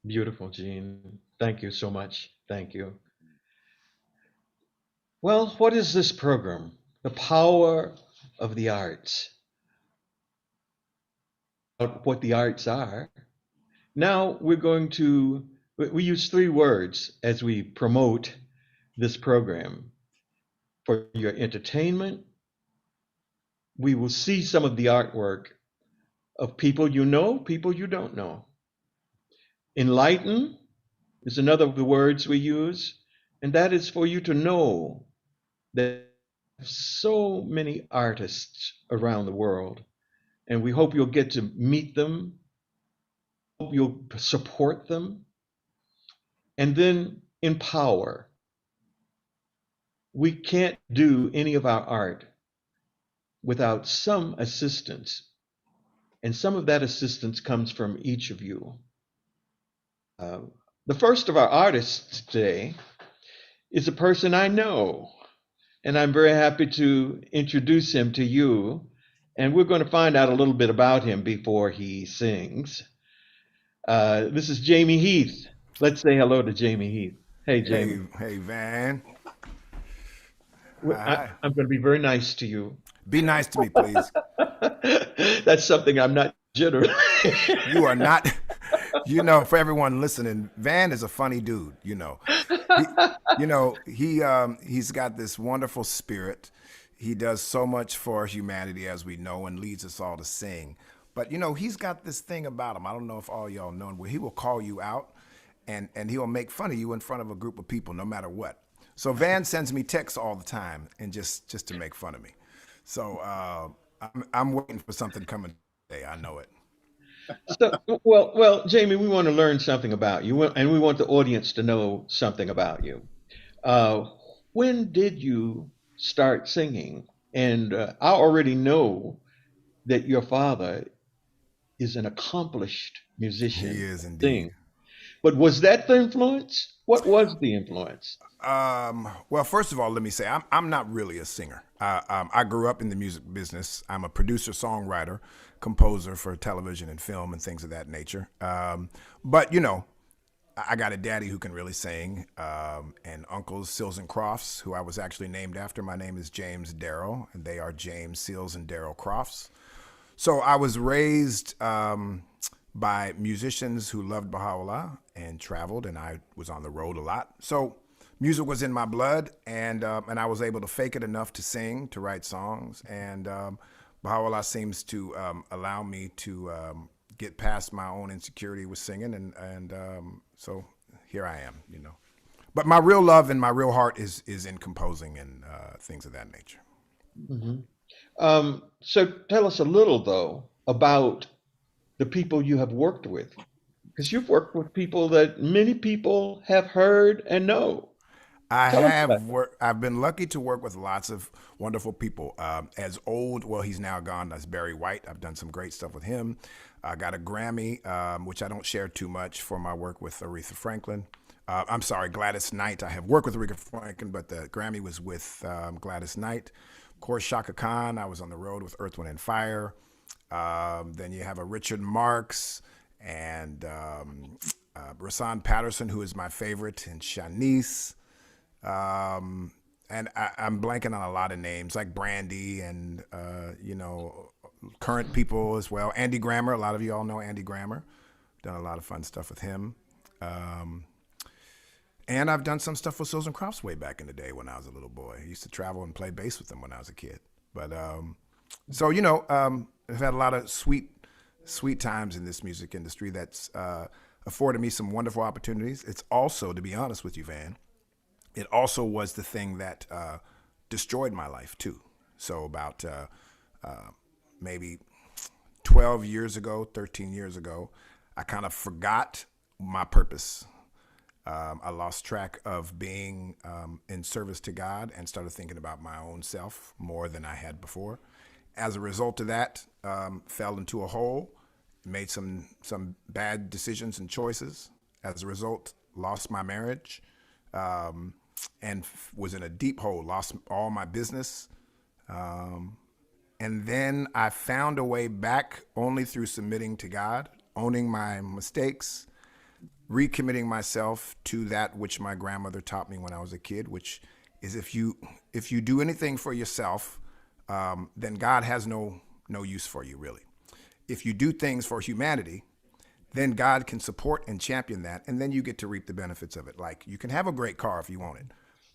Beautiful, Gene. Thank you so much. Thank you. Well, what is this program? The power of the arts. What the arts are. Now we're going to, we use three words as we promote this program. For your entertainment, we will see some of the artwork of people you know, people you don't know. Enlighten is another of the words we use, and that is for you to know that so many artists around the world, and we hope you'll get to meet them, hope you'll support them, and then empower. We can't do any of our art without some assistance, and some of that assistance comes from each of you. Uh, the first of our artists today is a person I know, and I'm very happy to introduce him to you. And we're going to find out a little bit about him before he sings. This is Jamie Heath. Let's say hello to Jamie Heath. Hey, Hey, Jamie. hey, Van. I, Hi. I'm going to be very nice to you. Be nice to me, please. That's something I'm not generally. You are not, for everyone listening, Van is a funny dude. He, he's got this wonderful spirit. He does so much for humanity, as we know, and leads us all to sing. But he's got this thing about him. I don't know if all y'all know, where he will call you out, and he'll make fun of you in front of a group of people, no matter what. So Van sends me texts all the time, and just to make fun of me. So I'm waiting for something coming today. I know it. So, well, Jamie, we want to learn something about you, and we want the audience to know something about you. Uh, when did you start singing? And I already know that your father is an accomplished He musician, is indeed. sing. But was that the influence? What was the influence? Well, first of all, let me say I'm not really a singer. I grew up in the music business. I'm a producer, songwriter, composer for television and film and things of that nature. But I got a daddy who can really sing, and uncles Sills and Crofts, who I was actually named after. My name is James Darrell, and they are James Sills and Darrell Crofts. So I was raised by musicians who loved Baha'u'llah and traveled, and I was on the road a lot. So music was in my blood, and I was able to fake it enough to sing, to write songs, and Baha'u'llah seems to allow me to get past my own insecurity with singing, and so here I am. But my real love and my real heart is in composing and things of that nature. Hmm. So tell us a little, though, about the people you have worked with, because you've worked with people that many people have heard and know. Tell us about I've been lucky to work with lots of wonderful people. Well, he's now gone. That's Barry White. I've done some great stuff with him. I got a Grammy, which I don't share too much, for my work with Aretha Franklin. I'm sorry, Gladys Knight. I have worked with Aretha Franklin, but the Grammy was with Gladys Knight. Of course, Shaka Khan. I was on the road with Earth, Wind, and Fire. Then you have a Richard Marx and Rasan Patterson, who is my favorite, and Shanice. And I'm blanking on a lot of names like Brandy and current people as well. Andy Grammer, a lot of you all know Andy Grammer. Done a lot of fun stuff with him. Um, and I've done some stuff with Sills and Crofts way back in the day when I was a little boy. I used to travel and play bass with them when I was a kid. But so I've had a lot of sweet times in this music industry that's afforded me some wonderful opportunities. It's also, to be honest with you, Van, it also was the thing that destroyed my life too. So about maybe 12 years ago, 13 years ago, I kind of forgot my purpose. I lost track of being in service to God and started thinking about my own self more than I had before. As a result of that, fell into a hole, made some bad decisions and choices. As a result, lost my marriage, and was in a deep hole, lost all my business. And then I found a way back only through submitting to God, owning my mistakes, recommitting myself to that which my grandmother taught me when I was a kid, which is if you do anything for yourself, then God has no use for you, really. If you do things for humanity, then God can support and champion that, and then you get to reap the benefits of it. Like, you can have a great car if you want it,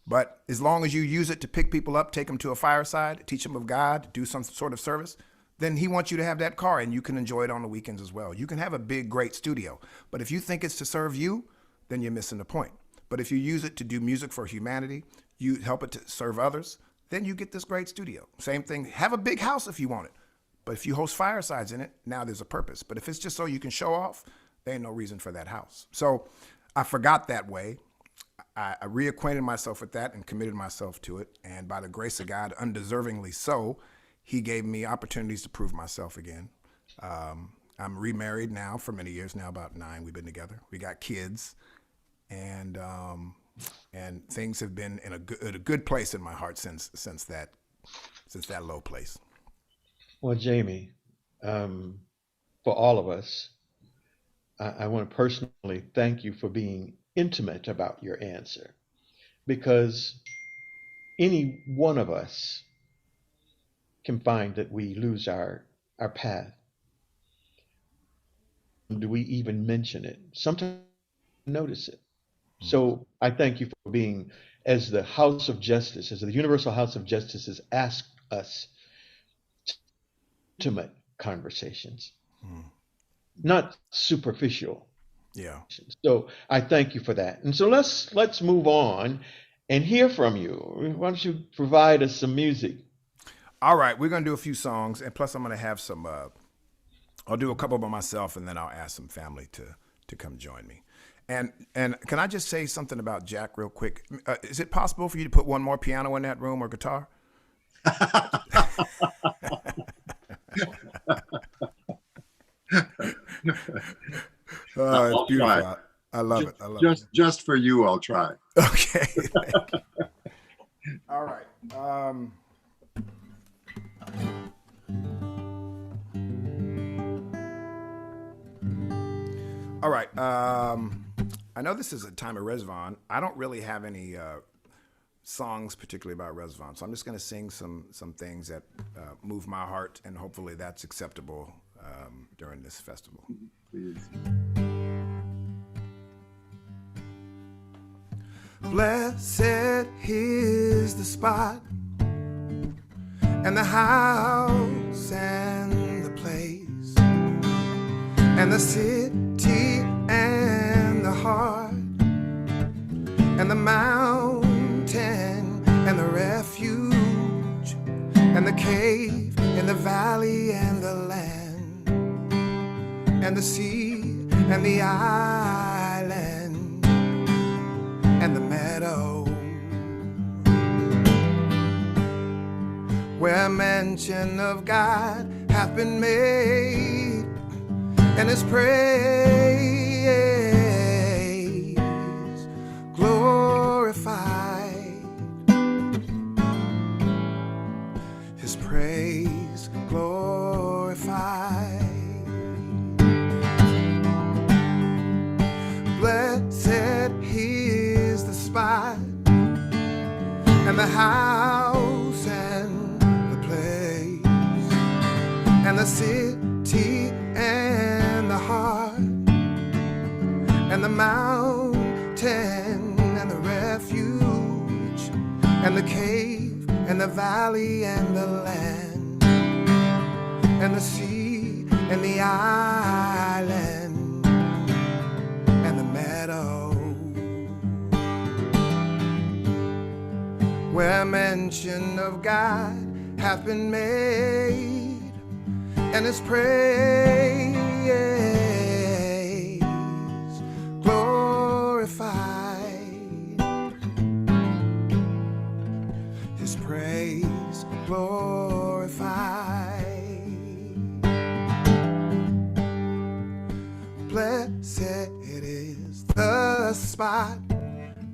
but as long as you use it to pick people up, take them to a fireside, teach them of God, do some sort of service, then he wants you to have that car, and you can enjoy it on the weekends as well. You can have a big, great studio, but if you think it's to serve you, then you're missing the point. But if you use it to do music for humanity, you help it to serve others, then you get this great studio. Same thing, have a big house if you want it. But if you host firesides in it, now there's a purpose. But if it's just so you can show off, there ain't no reason for that house. So I forgot that way. I reacquainted myself with that and committed myself to it. And by the grace of God, undeservingly so, he gave me opportunities to prove myself again. I'm remarried now for many years now, about 9 we've been together. We got kids, and things have been in a good place in my heart since that low place. Well, Jamie, for all of us, I want to personally thank you for being intimate about your answer, because any one of us can find that we lose our path. Do we even mention it? Sometimes we notice it. So I thank you for being, as the House of Justice, as the Universal House of Justice has asked us, intimate conversations, not superficial. Yeah. So I thank you for that. And so let's move on and hear from you. Why don't you provide us some music? All right, we're gonna do a few songs, and plus I'm gonna have some. I'll do a couple by myself, and then I'll ask some family to come join me. And can I just say something about Jack real quick? Is it possible for you to put one more piano in that room or guitar? It's beautiful. Try. I love it. Just for you, I'll try. Okay. Thank you. All right. All right. I know this is a time of Rezvan. I don't really have any songs particularly about Rezvan, so I'm just going to sing some things that move my heart, and hopefully that's acceptable during this festival. Please. Blessed is the spot and the house and the place and the city and the heart and the mountain and the refuge and the cave and the valley and the land and the sea and the island and the meadow, where mention of God hath been made, and his praise glorified, his praise glorified. Blessed is the spot and the house and the place and the city and the heart and the mountain and the refuge and the cave and the valley and the land and the sea and the island and the meadow, where mention of God hath been made, and his praise glorified, his praise glorified. Blessed is the spot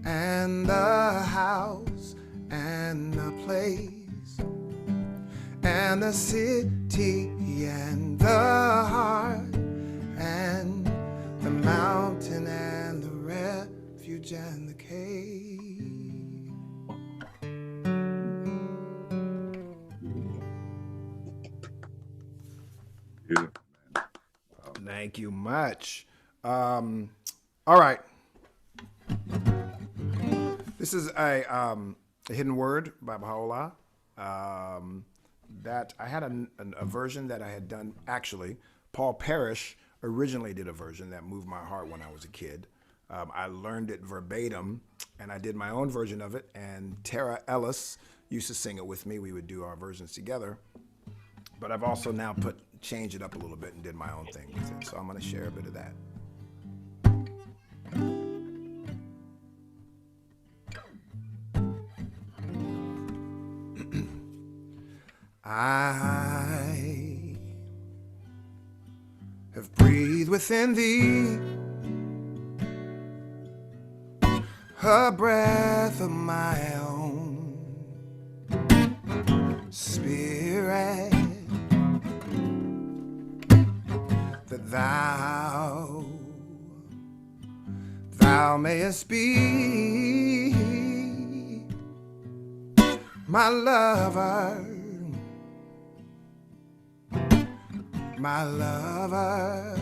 and the house and the place and the city and the heart and the mountain and cage and the cave. Beautiful. Thank you much. All right. This is a hidden word by Baha'u'llah. That I had a version that I had done. Actually, Paul Parrish originally did a version that moved my heart when I was a kid. I learned it verbatim, and I did my own version of it. And Tara Ellis used to sing it with me. We would do our versions together. But I've also now changed it up a little bit and did my own thing with it. So I'm going to share a bit of that. I have breathed within thee a breath of my own spirit, that thou mayest be my lover, my lover.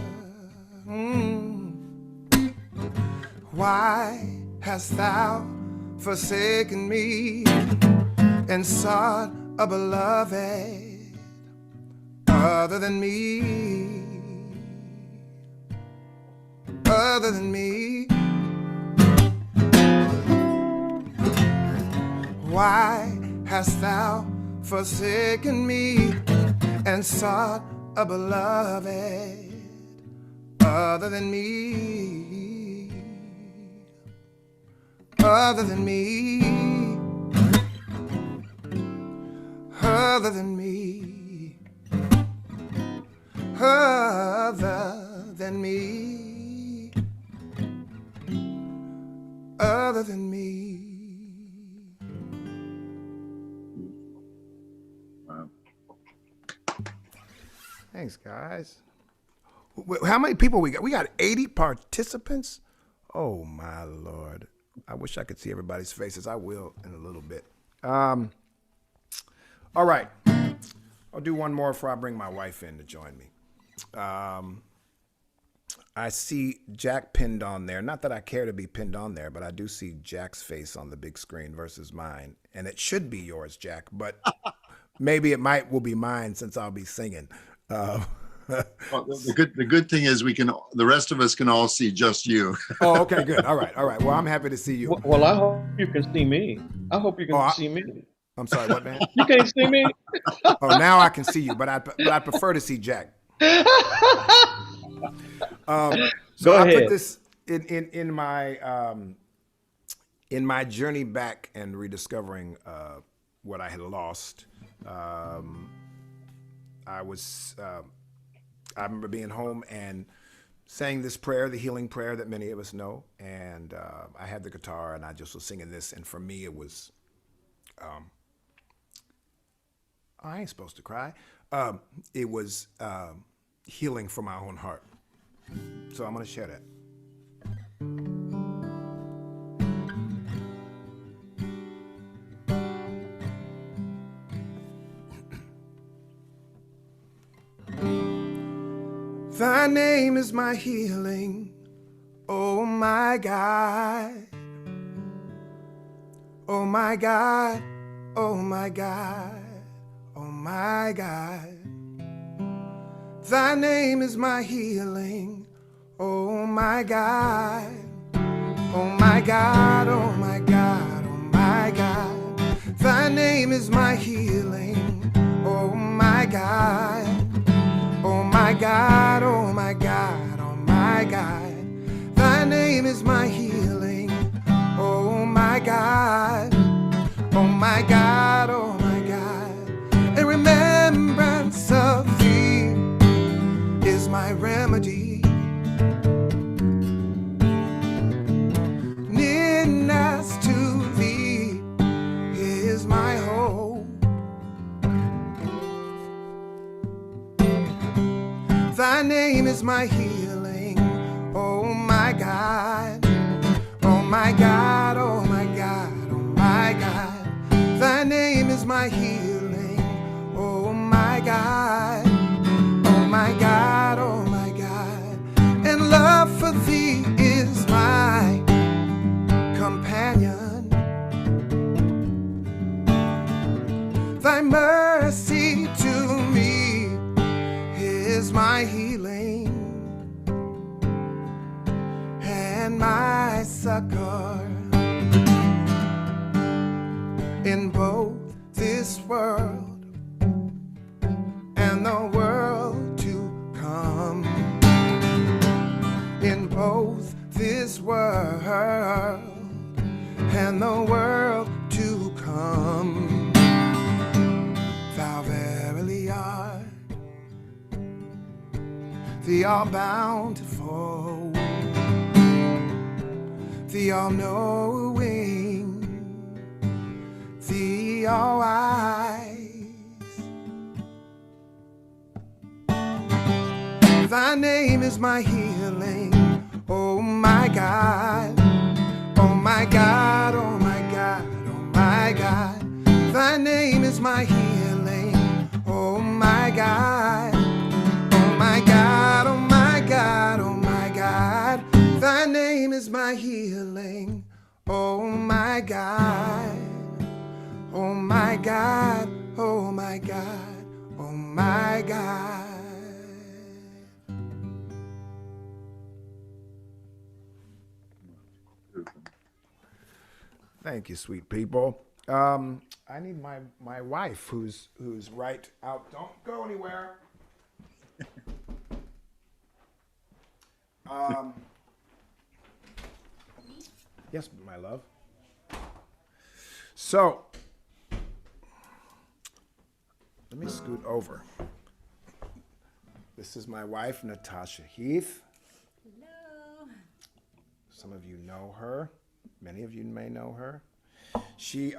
Why hast thou forsaken me and sought a beloved other than me, other than me? Why hast thou forsaken me and sought a beloved other than me, other than me, other than me, other than me, other than me. Thanks, guys. How many people we got? We got 80 participants. Oh, my Lord. I wish I could see everybody's faces. I will in a little bit. All right. I'll do one more before I bring my wife in to join me. I see Jack pinned on there. Not that I care to be pinned on there, but I do see Jack's face on the big screen versus mine. And it should be yours, Jack, but maybe will be mine since I'll be singing. Well, the good thing is the rest of us can all see just you. Oh, okay, good. All right. Well, I'm happy to see you. Well, I hope you can see me. I hope you can see me. I'm sorry, what, man? You can't see me? Oh, now I can see you, but I prefer to see Jack. So Go ahead. I put this in my journey back and rediscovering what I had lost. I remember being home and saying this prayer, the healing prayer that many of us know. And I had the guitar and I just was singing this. And for me, it was, I ain't supposed to cry. It was healing for my own heart. So I'm going to share that. Thy name is my healing, oh my God. Oh my God, oh my God, oh my God. Thy name is my healing, oh my God. Oh my God, oh my God, oh my God. Thy name is my healing, oh my God. Oh my God, oh my God, oh my God. Thy name is my healing, oh my God. Oh my God, oh my God. In remembrance of thee is my remedy. Nearness to thee is my hope. Thy name is my healing, oh my God, oh my God. mercy to me is my healing and my succor in both this world and the world to come. In both this world and the world to come, thou verily art the all-bountiful, the all-knowing, the all-wise. Thy name is my healing, oh my God, oh my God, oh my God, oh my God. Thy name is my healing, oh my God, oh my God, oh my God, oh my God. Thy name is my healing, oh my God, oh my God, oh my God, oh my God. Thank you, sweet people. I need my wife, who's right out. Don't go anywhere. Yes, my love. So, let me scoot over. This is my wife, Natasha Heath. Hello. Some of you know her. Many of you may know her. She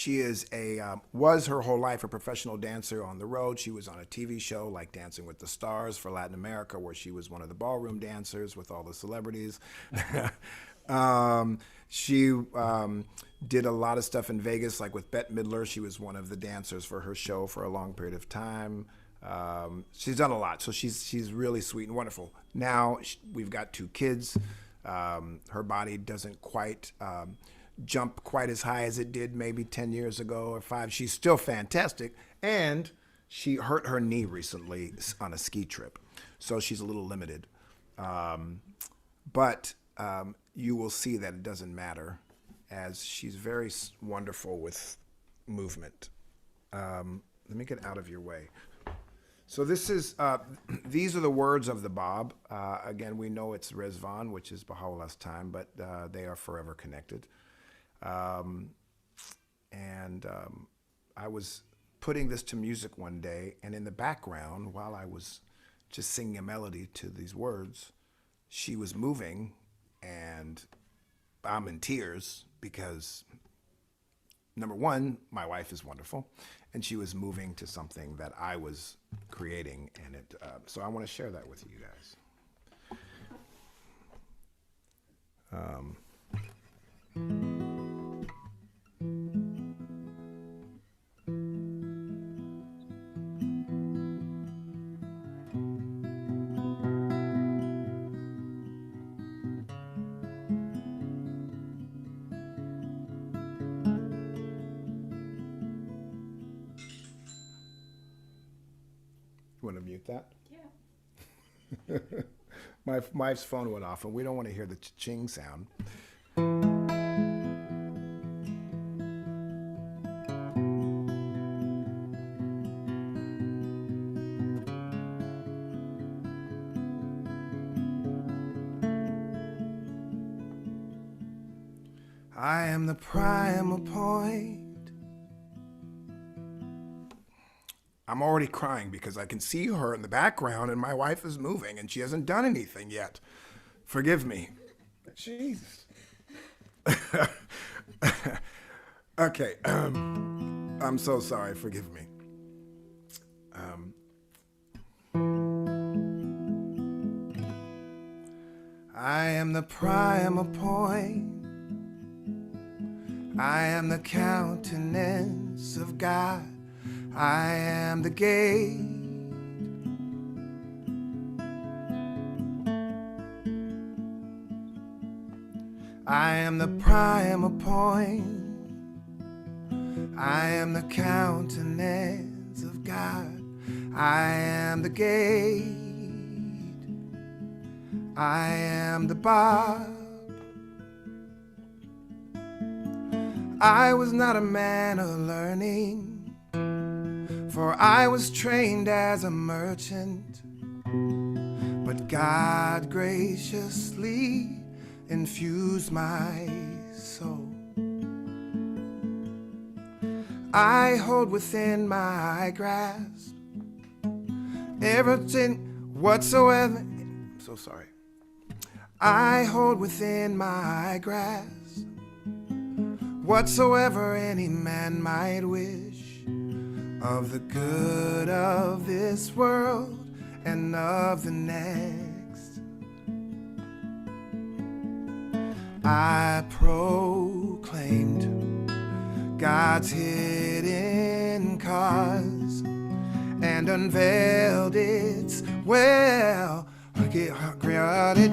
is was her whole life a professional dancer on the road. She was on a TV show like Dancing with the Stars for Latin America, where she was one of the ballroom dancers with all the celebrities. She did a lot of stuff in Vegas, like with Bette Midler. She was one of the dancers for her show for a long period of time. She's done a lot, so she's really sweet and wonderful. Now we've got 2 kids. Her body doesn't quite jump quite as high as it did maybe 10 years ago or 5. She's still fantastic, and she hurt her knee recently on a ski trip, so she's a little limited. But you will see that it doesn't matter, as she's very wonderful with movement. Let me get out of your way. So this is, these are the words of the Bab. Again, we know it's Rezvan, which is Baha'u'llah's time, but they are forever connected. I was putting this to music one day, and in the background, while I was just singing a melody to these words, she was moving, and I'm in tears because, number one, my wife is wonderful, and she was moving to something that I was creating, and so I want to share that with you guys. You want to mute that? Yeah. My wife's phone went off, and we don't want to hear the ching sound. I am the primal point. I'm already crying because I can see her in the background and my wife is moving and she hasn't done anything yet. Forgive me. Jesus. Okay. I'm so sorry. Forgive me. I am the primal point. I am the countenance of God. I am the gate. I am the primal point. I am the countenance of God. I am the gate. I am the bar. I was not a man of learning, for I was trained as a merchant. But God graciously infused my soul. I hold within my grasp everything whatsoever. I'm so sorry. I hold within my grasp whatsoever any man might wish, of the good of this world and of the next. I proclaimed God's hidden cause and unveiled its well-guarded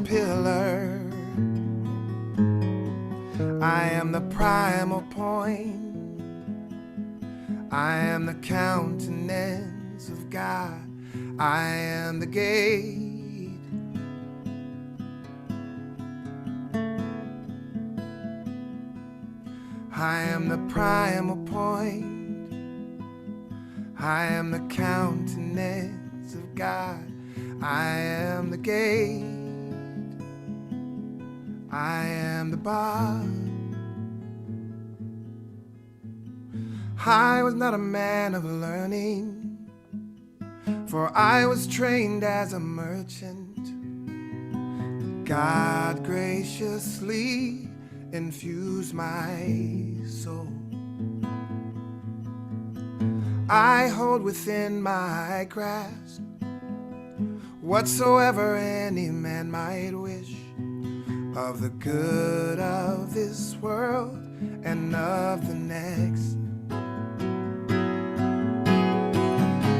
pillar. I am the primal point. I am the countenance of God. I am the gate. I am the primal point. I am the countenance of God. I am the gate. I am the bar. I was not a man of learning, for I was trained as a merchant. God graciously infused my soul. I hold within my grasp whatsoever any man might wish, of the good of this world and of the next.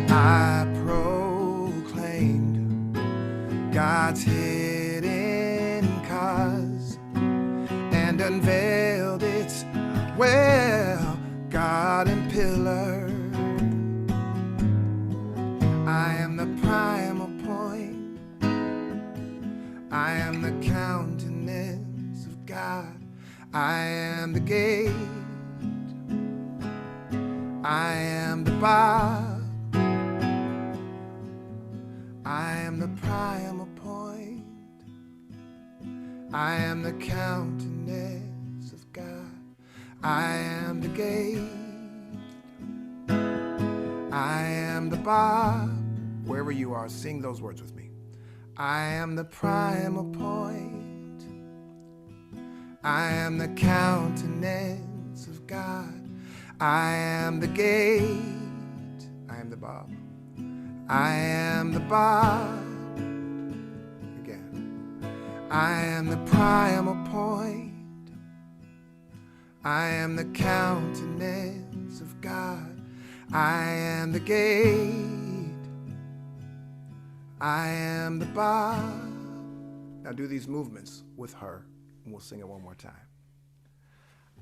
I proclaimed God's hidden cause and unveiled its well-guarded pillar. I am the primal point. I am the countenance of God. I am the gate. I am the bar. I am the primal point. I am the countenance of God. I am the gate. I am the bar. Wherever you are, sing those words with me. I am the primal point. I am the countenance of God. I am the gate. I am the bar. I am the bar. Again. I am the primal point. I am the countenance of God. I am the gate. I am the bar. Now do these movements with her, and we'll sing it one more time.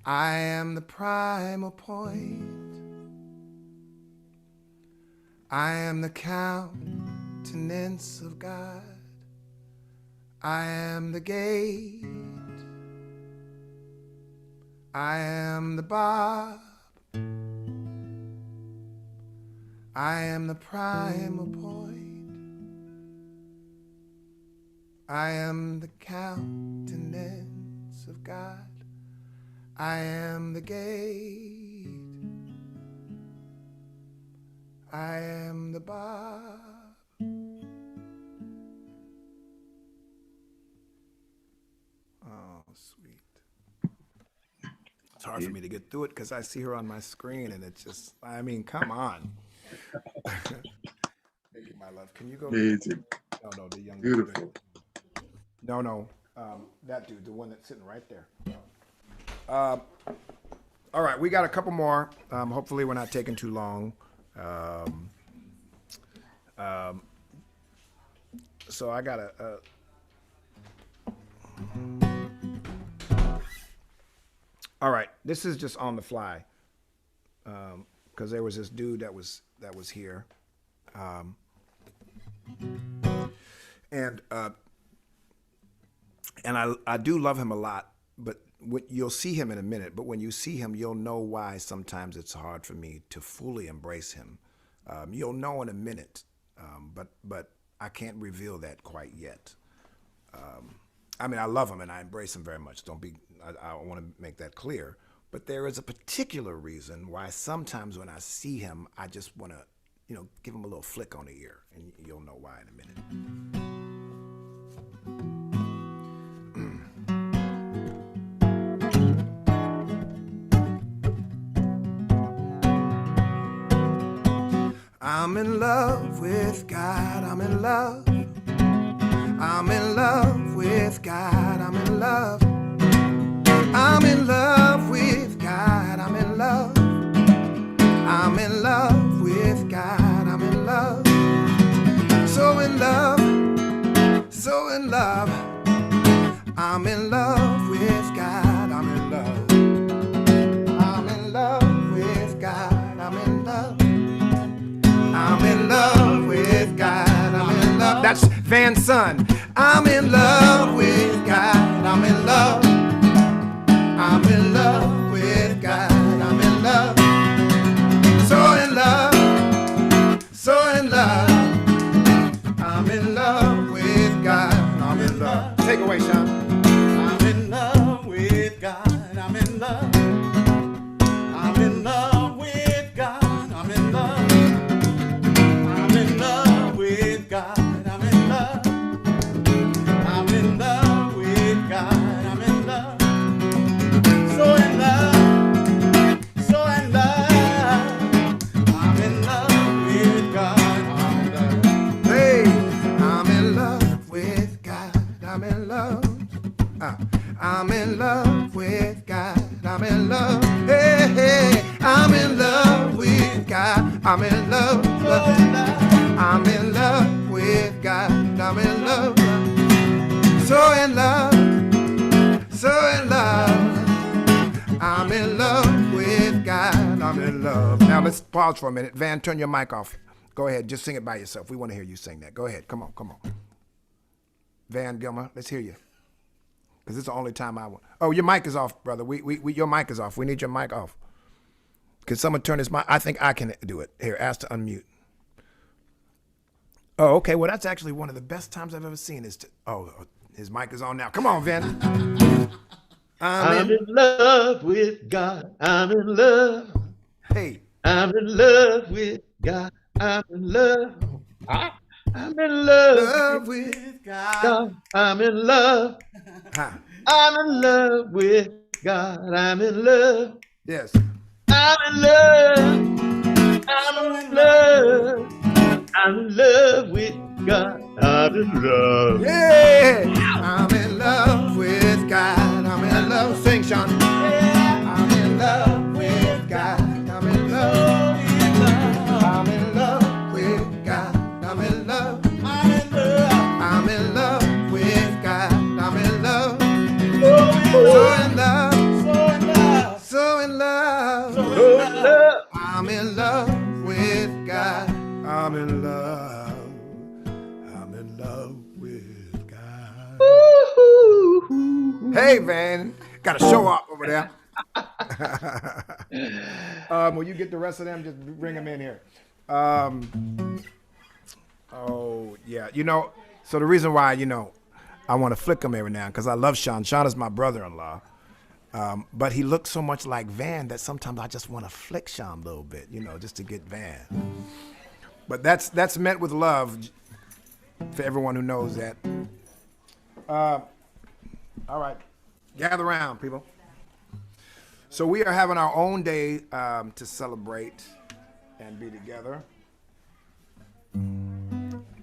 I am the primal point. I am the countenance of God. I am the gate. I am the bar. I am the primal point. I am the countenance of God. I am the gate. I am the bar. Oh, sweet. It's hard for me to get through it because I see her on my screen and it's just, I mean, come on. Thank you, my love. Can you go? Amazing. No, the young Beautiful. No, that dude, the one that's sitting right there. All right, we got a couple more. Hopefully, we're not taking too long. So I got a. All right, this is just on the fly. because there was this dude that was here, and I do love him a lot, but you'll see him in a minute. But when you see him, you'll know why sometimes it's hard for me to fully embrace him. You'll know in a minute, but I can't reveal that quite yet. I mean, I love him and I embrace him very much. I want to make that clear. But there is a particular reason why sometimes when I see him, I just want to, give him a little flick on the ear, and you'll know why in a minute. I'm in love with God. I'm in love. I'm in love with God. I'm in love. I'm in love with God. I'm in love. I'm in love with God. I'm in love. So in love. So in love. I'm in love with God. I'm in love. I'm in love with God. I'm in love. I'm in love with God. I'm in love. That's Van's son. I'm in love with God. I'm in love. I'm in love with God. I'm in love. So in love. So in love. I'm in love with God. I'm in love. Take away, Sean. I'm in love with God. I'm in love. I'm in love with God. I'm in love. I'm in love with God. I'm in love. I'm in love with God. I'm in love. So in love. So in love. I'm in love with God. I'm in love. Hey, I'm in love with God. I'm in love. I'm in love with God. I'm in love. Hey, hey, I'm in love with God. I'm in love. I'm in love with God. I'm in love. So in love. So in love. I'm in love with God. I'm in love. Now let's pause for a minute. Van, turn your mic off. Go ahead. Just sing it by yourself. We want to hear you sing that. Go ahead. Come on. Come on. Van Gilmer, let's hear you. Because it's the only time I want. Oh, your mic is off, brother. Your mic is off. We need your mic off. Could someone turn his mic? I think I can do it. Here, ask to unmute. Oh, okay. Well, that's actually one of the best times I've ever seen. His mic is on now. Come on, Van. I'm in love with God. I'm in love. Hey. I'm in love with God. I'm in love. I'm in love with God. I'm in love. I'm in love with God. I'm in love. Yes. I'm in love. I'm in love. I'm in love with God. I'm in love. Yeah. I'm in love with God. I'm in love. Sing, Sean. I'm in love with God. I'm in love. I'm in love with God. I'm in love. I'm in love. I'm in love with God. I'm in love. So in love. So in love. So in love. So in love. I'm in love with God. I'm in love. I'm in love with God. Hey, Van. Got a show up over there. Will you get the rest of them? Just bring them in here. Oh, yeah. So the reason why, I want to flick him every now, because I love Sean. Sean is my brother-in-law. But he looks so much like Van that sometimes I just want to flick Sean a little bit, just to get Van. But that's meant with love for everyone who knows that. All right. Gather around, people. So we are having our own day to celebrate and be together.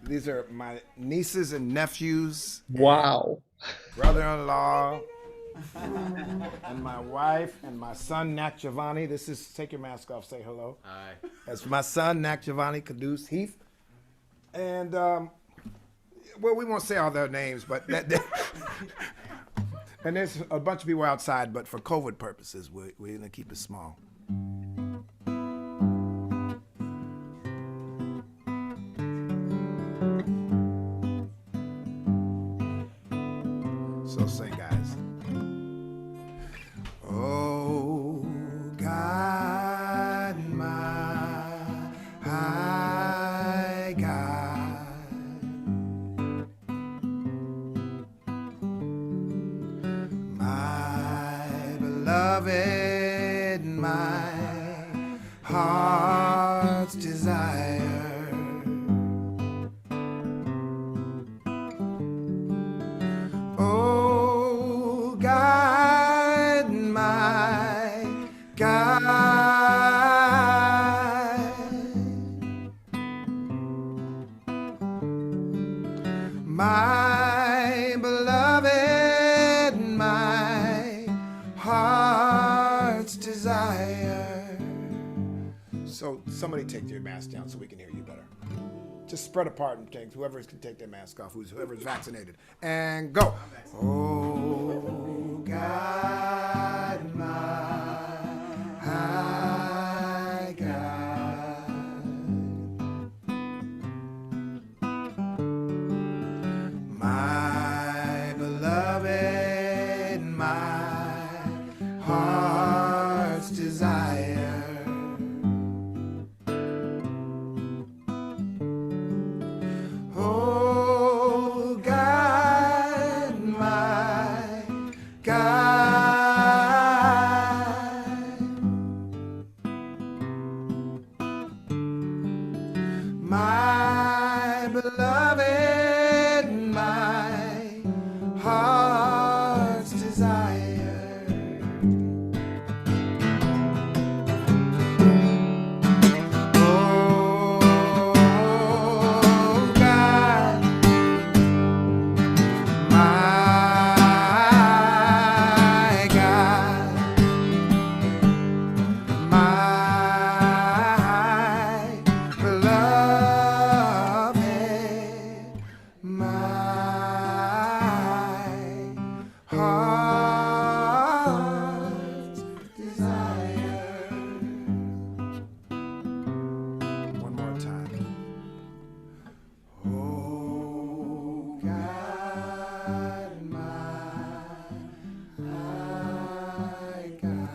These are my nieces and nephews. Wow. Brother-in-law. And my wife and my son, Nat Giovanni. Take your mask off, say hello. Hi. That's my son, Nat Giovanni Caduce Heath. And, we won't say all their names, but and there's a bunch of people outside, but for COVID purposes, we're going to keep it small. beloved, my heart's desire. Oh, God, my God, my beloved, my heart's desire. So somebody take your mask down so we can hear you better. Just spread apart and take whoever can take their mask off, whoever's vaccinated. And go. Oh, God, my God. My beloved, my heart's desire. Oh, God, my God, my beloved, my heart's desire. Oh, God, my God, my beloved, my heart's desire. One more time. Oh, God, my God.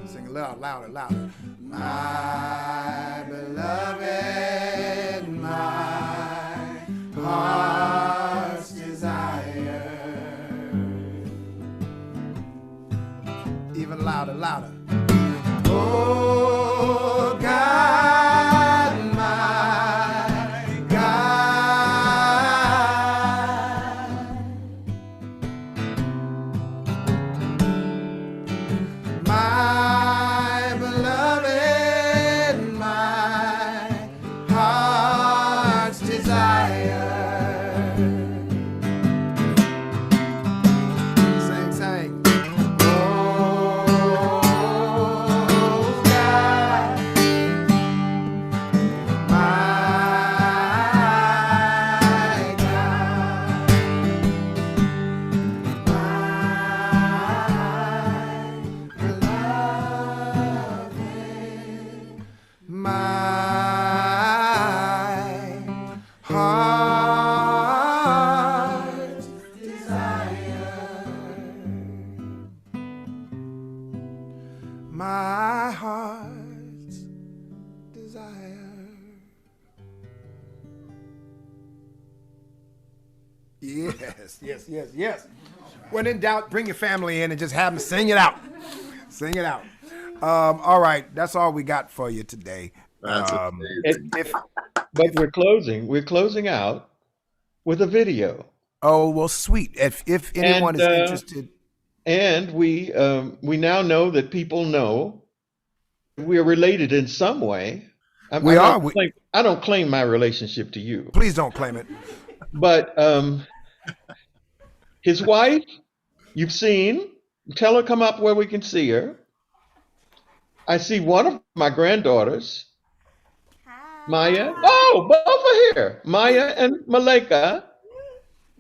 Sing it loud, louder, louder. My beloved, my heart's desire. Even louder, louder. Oh, God, my God, my beloved, my heart's desire. Sing, sing. Oh, God, my God, my heart's desire. My heart's desire. Yes, yes, yes, yes. When in doubt, bring your family in and just have them sing it out. Sing it out. All right, that's all we got for you today. That's amazing. But we're closing out with a video. Oh, well, sweet. If anyone is interested. And we now know that people know we are related in some way. I don't claim my relationship to you, Please don't claim it. but his wife, you've seen. Tell her come up where we can see her. I see one of my granddaughters, Hi. Maya. Oh, both are here, Maya and Maleka.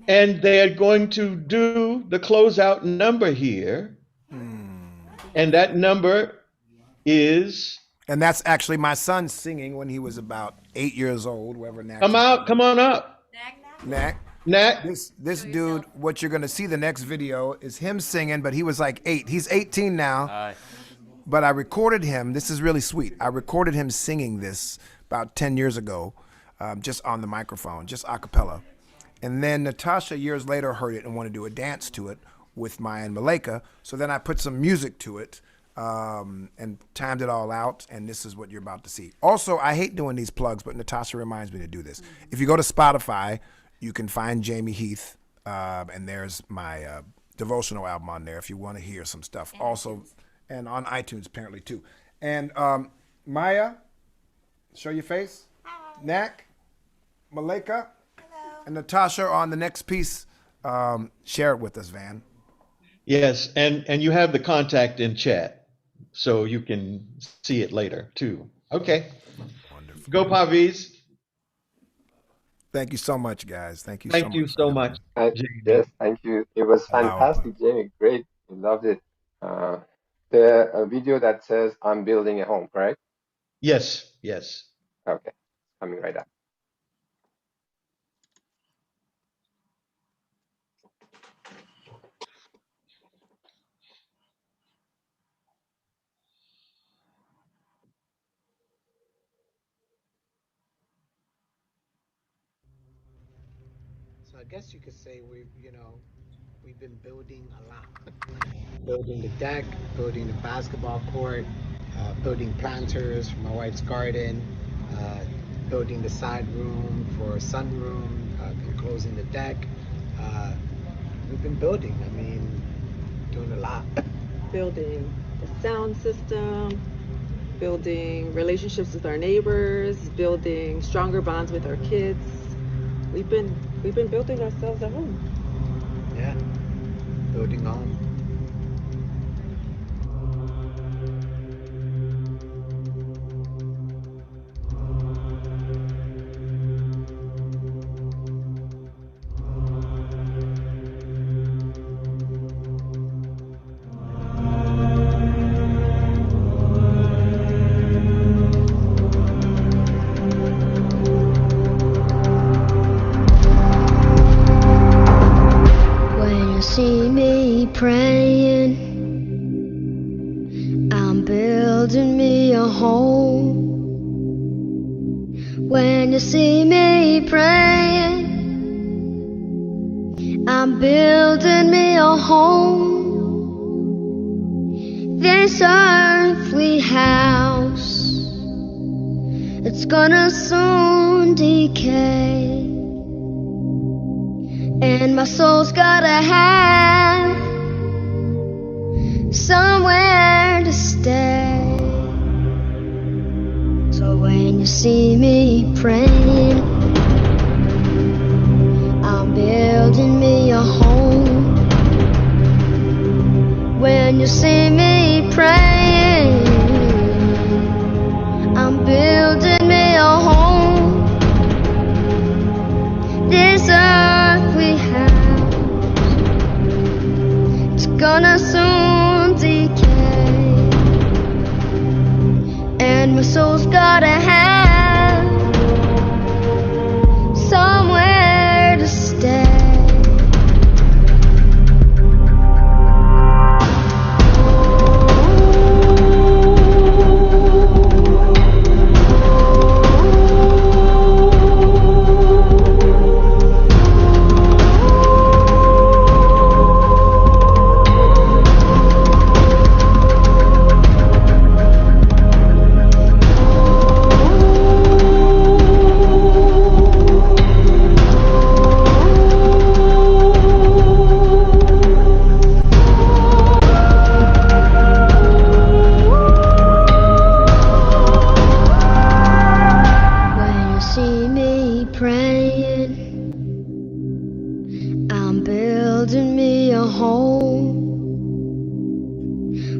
And they're going to do the closeout number here. And that number is, And that's actually my son singing when he was about 8 years old, wherever Knack. come on up. Knack. Nat, This dude, what you're gonna see the next video is him singing, but he was like 8. He's 18 now. But I recorded him. This is really sweet. I recorded him singing this about 10 years ago, just on the microphone, just a cappella. And then Natasha years later heard it and wanted to do a dance to it with Maya and Malika. So then I put some music to it and timed it all out. And this is what you're about to see. Also, I hate doing these plugs, but Natasha reminds me to do this. If you go to Spotify, you can find Jamie Heath, and there's my devotional album on there if you want to hear some stuff. Also, and on iTunes apparently too. And Maya, show your face. Nak, Malika, and Natasha on the next piece. Share it with us, Van. Yes, and you have the contact in chat, so you can see it later too. Okay. Wonderful. Go Pavis. Thank you so much, guys. Thank you. Thank you so much, Jamie. Yes, thank you. It was fantastic, Jamie. Great. I loved it. The video that says I'm building a home, correct? Yes, yes. Okay, coming right up. So I guess you could say we've been building a lot. Building the deck, building the basketball court, building planters for my wife's garden, building the side room for a sunroom, enclosing the deck. We've been building. I mean, doing a lot. Building the sound system, building relationships with our neighbors, building stronger bonds with our kids. We've been building ourselves a home. Yeah, building on. See me praying, I'm building me a home. When you see me praying, I'm building me a home. This earthly house, it's gonna soon decay. And my soul's gotta have somewhere to stay. So when you see me praying, I'm building me a home. When you see me praying, I'm building me a home. This earthly house, it's gonna soon decay. And my soul's gotta have somewhere to stay.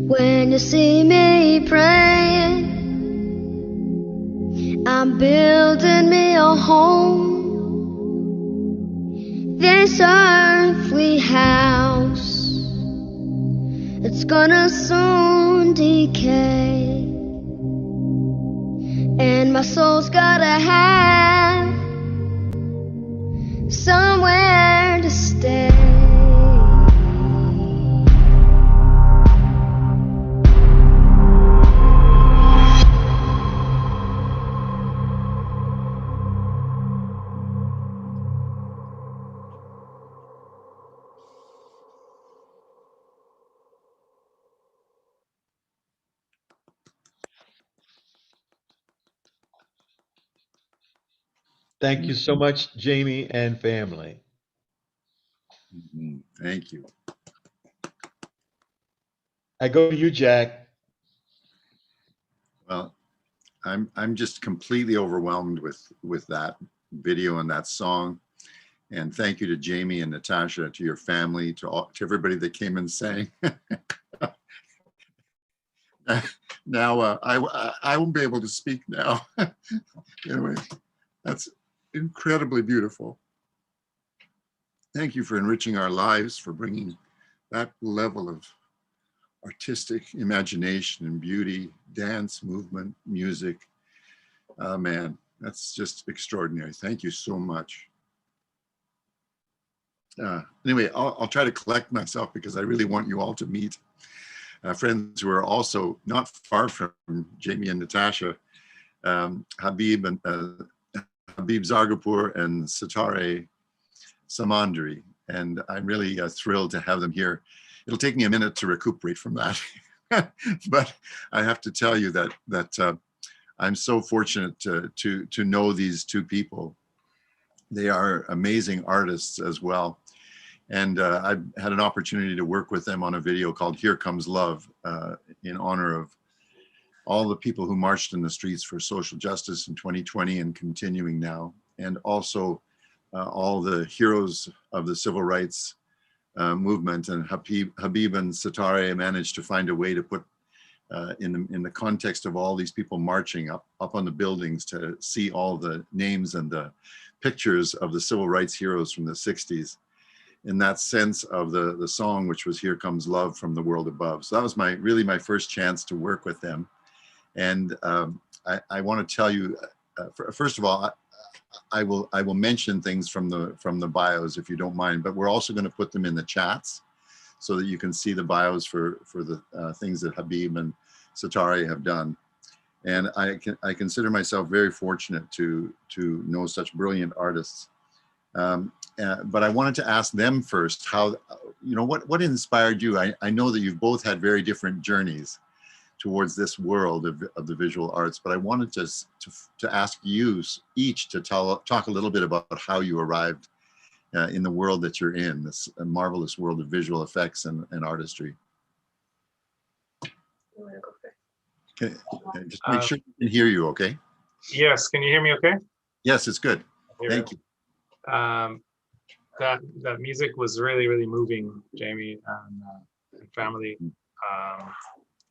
When you see me praying, I'm building me a home. This earthly house, it's gonna soon decay. And my soul's gotta have somewhere to stay. Thank you so much, Jamie and family. Thank you. I go to you, Jack. Well, I'm just completely overwhelmed with that video and that song. And thank you to Jamie and Natasha, to your family, to everybody that came and sang. Now I won't be able to speak now. Anyway, that's incredibly beautiful. Thank you for enriching our lives, for bringing that level of artistic imagination and beauty, dance, movement, music. Man, that's just extraordinary. Thank you so much. Anyway, I'll try to collect myself because I really want you all to meet friends who are also not far from Jamie and Natasha, Habib Zargapur and Sitare Samandri. And I'm really thrilled to have them here. It'll take me a minute to recuperate from that. But I have to tell you that I'm so fortunate to know these two people. They are amazing artists as well. And I've had an opportunity to work with them on a video called Here Comes Love, in honor of all the people who marched in the streets for social justice in 2020 and continuing now. And also all the heroes of the civil rights movement. And Habib and Sitare managed to find a way to put in the context of all these people marching up on the buildings, to see all the names and the pictures of the civil rights heroes from the 60s, in that sense of the song, which was Here Comes Love from the World Above. So that was really my first chance to work with them. And I want to tell you, first of all, I will mention things from the bios if you don't mind, but we're also going to put them in the chats so that you can see the bios for the things that Habib and Sitare have done. And I consider myself very fortunate to know such brilliant artists. But I wanted to ask them first how, what inspired you? I know that you've both had very different journeys towards this world of the visual arts, but I wanted to ask you each to talk a little bit about how you arrived in the world that you're in, this marvelous world of visual effects and artistry. You want to go first? Okay. Just make sure you can hear you, okay? Yes, can you hear me okay? Yes, it's good. Thank you. That music was really, really moving, Jamie and family.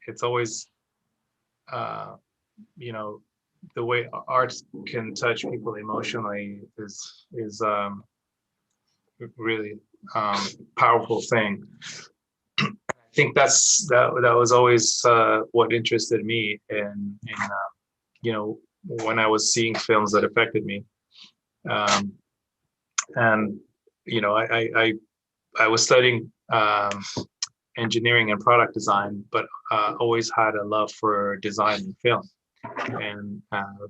It's always, the way art can touch people emotionally is really powerful thing. I think that was always what interested me in when I was seeing films that affected me. And I was studying engineering and product design, but always had a love for design and film, and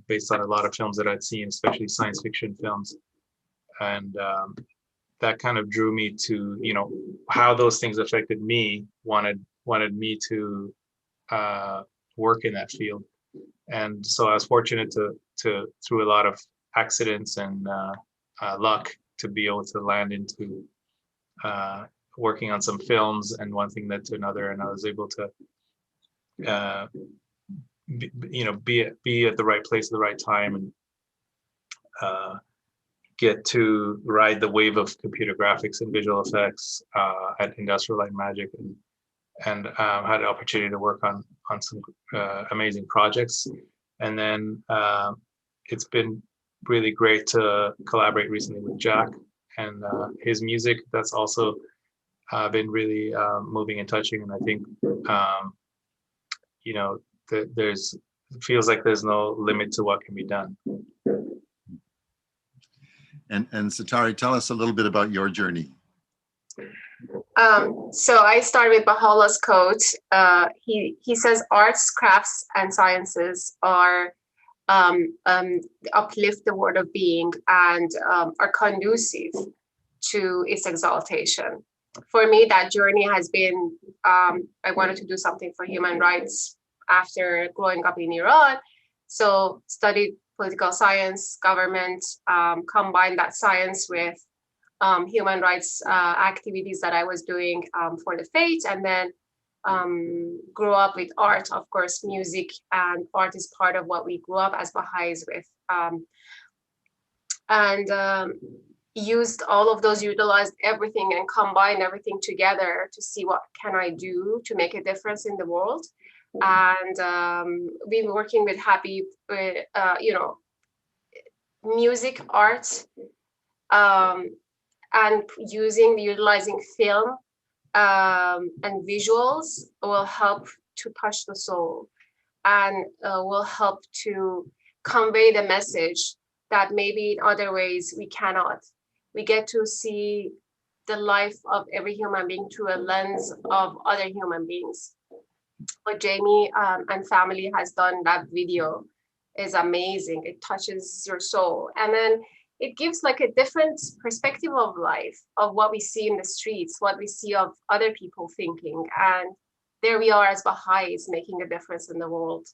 based on a lot of films that I'd seen, especially science fiction films. And that kind of drew me to, how those things affected me, wanted me to work in that field. And so I was fortunate to through a lot of accidents and luck, to be able to land into working on some films, and one thing led to another, and I was able to be at the right place at the right time, and get to ride the wave of computer graphics and visual effects at Industrial Light and Magic, and had the opportunity to work on some amazing projects. And then it's been really great to collaborate recently with Jack and his music. That's also been really moving and touching. And I think, it feels like there's no limit to what can be done. And Sitare, tell us a little bit about your journey. So I started with Baha'u'llah's quote. He says arts, crafts, and sciences are uplift the world of being and are conducive to its exaltation. For me, that journey has been, I wanted to do something for human rights after growing up in Iran. So studied political science, government, combine that science with human rights activities that I was doing for the faith, and then grew up with art. Of course, music and art is part of what we grew up as Baha'is with. Used all of those, utilized everything and combined everything together to see what can I do to make a difference in the world. And been working with Habib, you know, music, art, and utilizing film and visuals will help to touch the soul, and will help to convey the message that maybe in other ways we cannot. We get to see the life of every human being through a lens of other human beings. What Jamie and family has done, that video is amazing. It touches your soul. And then it gives like a different perspective of life, of what we see in the streets, what we see of other people thinking. And there we are as Baha'is making a difference in the world.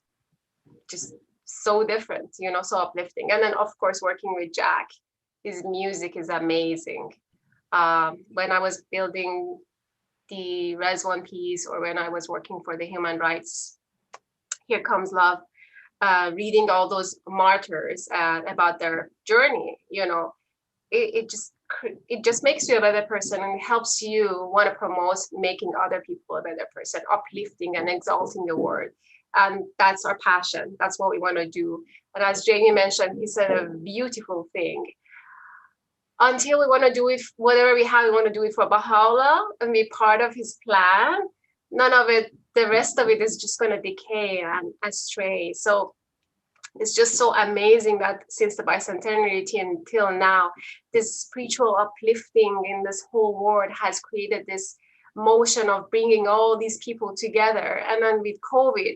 Just so different, you know, so uplifting. And then of course, working with Jack, his music is amazing. When I was building the Res1 piece, or when I was working for the human rights, Here Comes Love, reading all those martyrs about their journey, you know, it just makes you a better person, and helps you want to promote making other people a better person, uplifting and exalting the word. And that's our passion. That's what we want to do. And as Jamie mentioned, he said a beautiful thing. Until we want to do it, whatever we have, we want to do it for Baha'u'llah and be part of his plan. None of it, the rest of it is just going to decay and astray. So it's just so amazing that since the bicentenary until now, this spiritual uplifting in this whole world has created this motion of bringing all these people together. And then with COVID,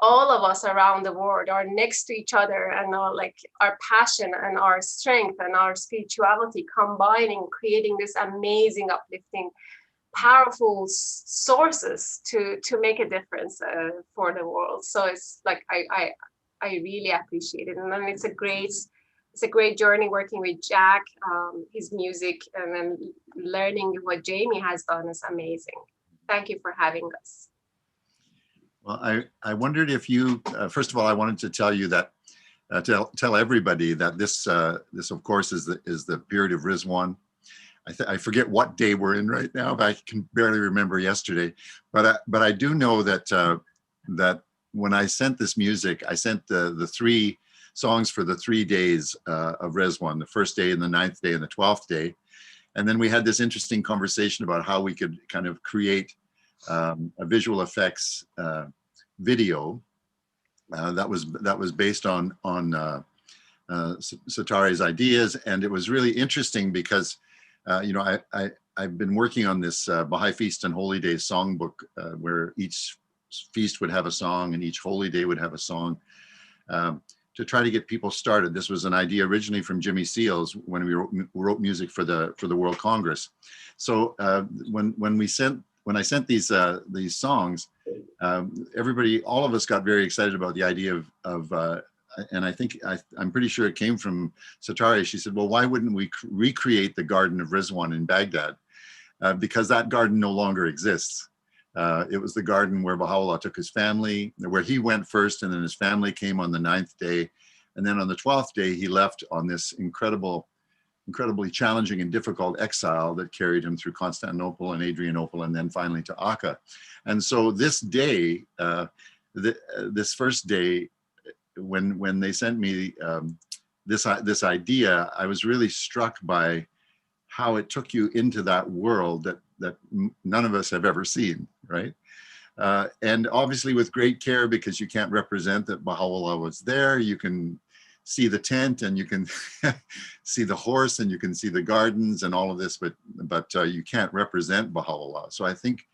all of us around the world are next to each other, and our passion and our strength and our spirituality combining, creating this amazing, uplifting, powerful sources to make a difference for the world. So it's like I really appreciate it, and then it's a great journey working with Jack, his music, and then learning what Jamie has done is amazing. Thank you for having us. Well, I wondered if you, first of all, I wanted to tell you that, tell everybody that this of course is the period of Rizwan. I forget what day we're in right now, but I can barely remember yesterday. But I do know that that when I sent this music, I sent the 3 songs for the 3 days of Rizwan, the first day and the 9th day and the 12th day. And then we had this interesting conversation about how we could kind of create a visual effects video that was based on Satari's ideas, and it was really interesting because you know, I've been working on this Baha'i Feast and Holy Day songbook where each feast would have a song and each holy day would have a song to try to get people started. This was an idea originally from Jimmy Seals when we wrote music for the World Congress. So when I sent these songs, everybody, all of us got very excited about the idea of and I think I'm pretty sure it came from Satari. She said, well, why wouldn't we recreate the Garden of Rizwan in Baghdad? Because that garden no longer exists. It was the garden where Baha'u'llah took his family, where he went first, and then his family came on the 9th day. And then on the 12th day, he left on this incredibly challenging and difficult exile that carried him through Constantinople and Adrianople, and then finally to Akka. And so this day, this first day, when they sent me this idea, I was really struck by how it took you into that world that none of us have ever seen, right? And obviously with great care, because you can't represent that Baha'u'llah was there. You can see the tent and you can see the horse and you can see the gardens and all of this, but you can't represent Baha'u'llah. So I think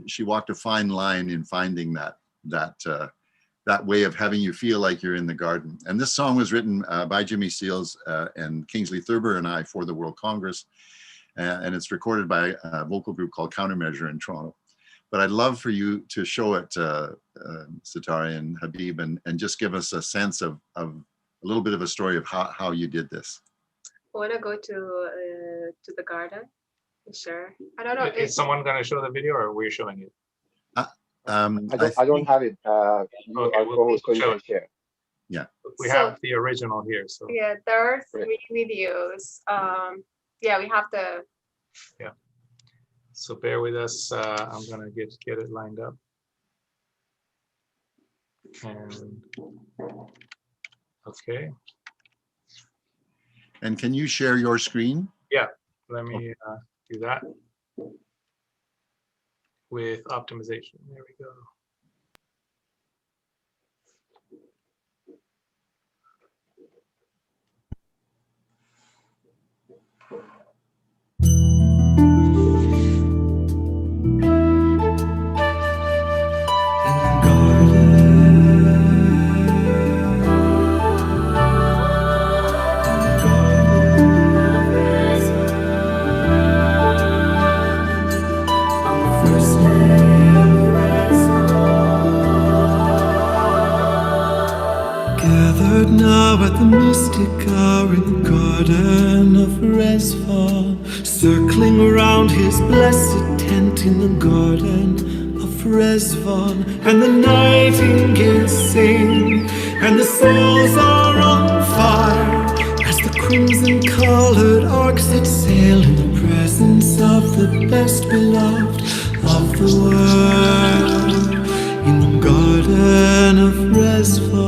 she walked a fine line in finding that way of having you feel like you're in the garden. And this song was written by Jimmy Seals and Kingsley Thurber and I for the World Congress. And it's recorded by a vocal group called Countermeasure in Toronto. But I'd love for you to show it, Satari and Habib, and just give us a sense of a little bit of a story of how you did this. Want to go to the garden? Sure. I don't know. Is someone going to show the video, or we're showing it? I don't have it. You Okay, are we'll co-host, so you show can it. share. Yeah. We So- have the original here, so Yeah, there are Great. 3 videos. Yeah, we have the. so bear with us. I'm gonna get it lined up. And okay, And can you share your screen? let me do that with optimization. There we go. Gathered now at the mystic hour in the garden of Resval, circling around his blessed tent in the garden of Resval, and the nightingales sing, and the souls are on fire, as the crimson-colored arcs set sail in the presence of the best beloved of the world, in the garden of Resval.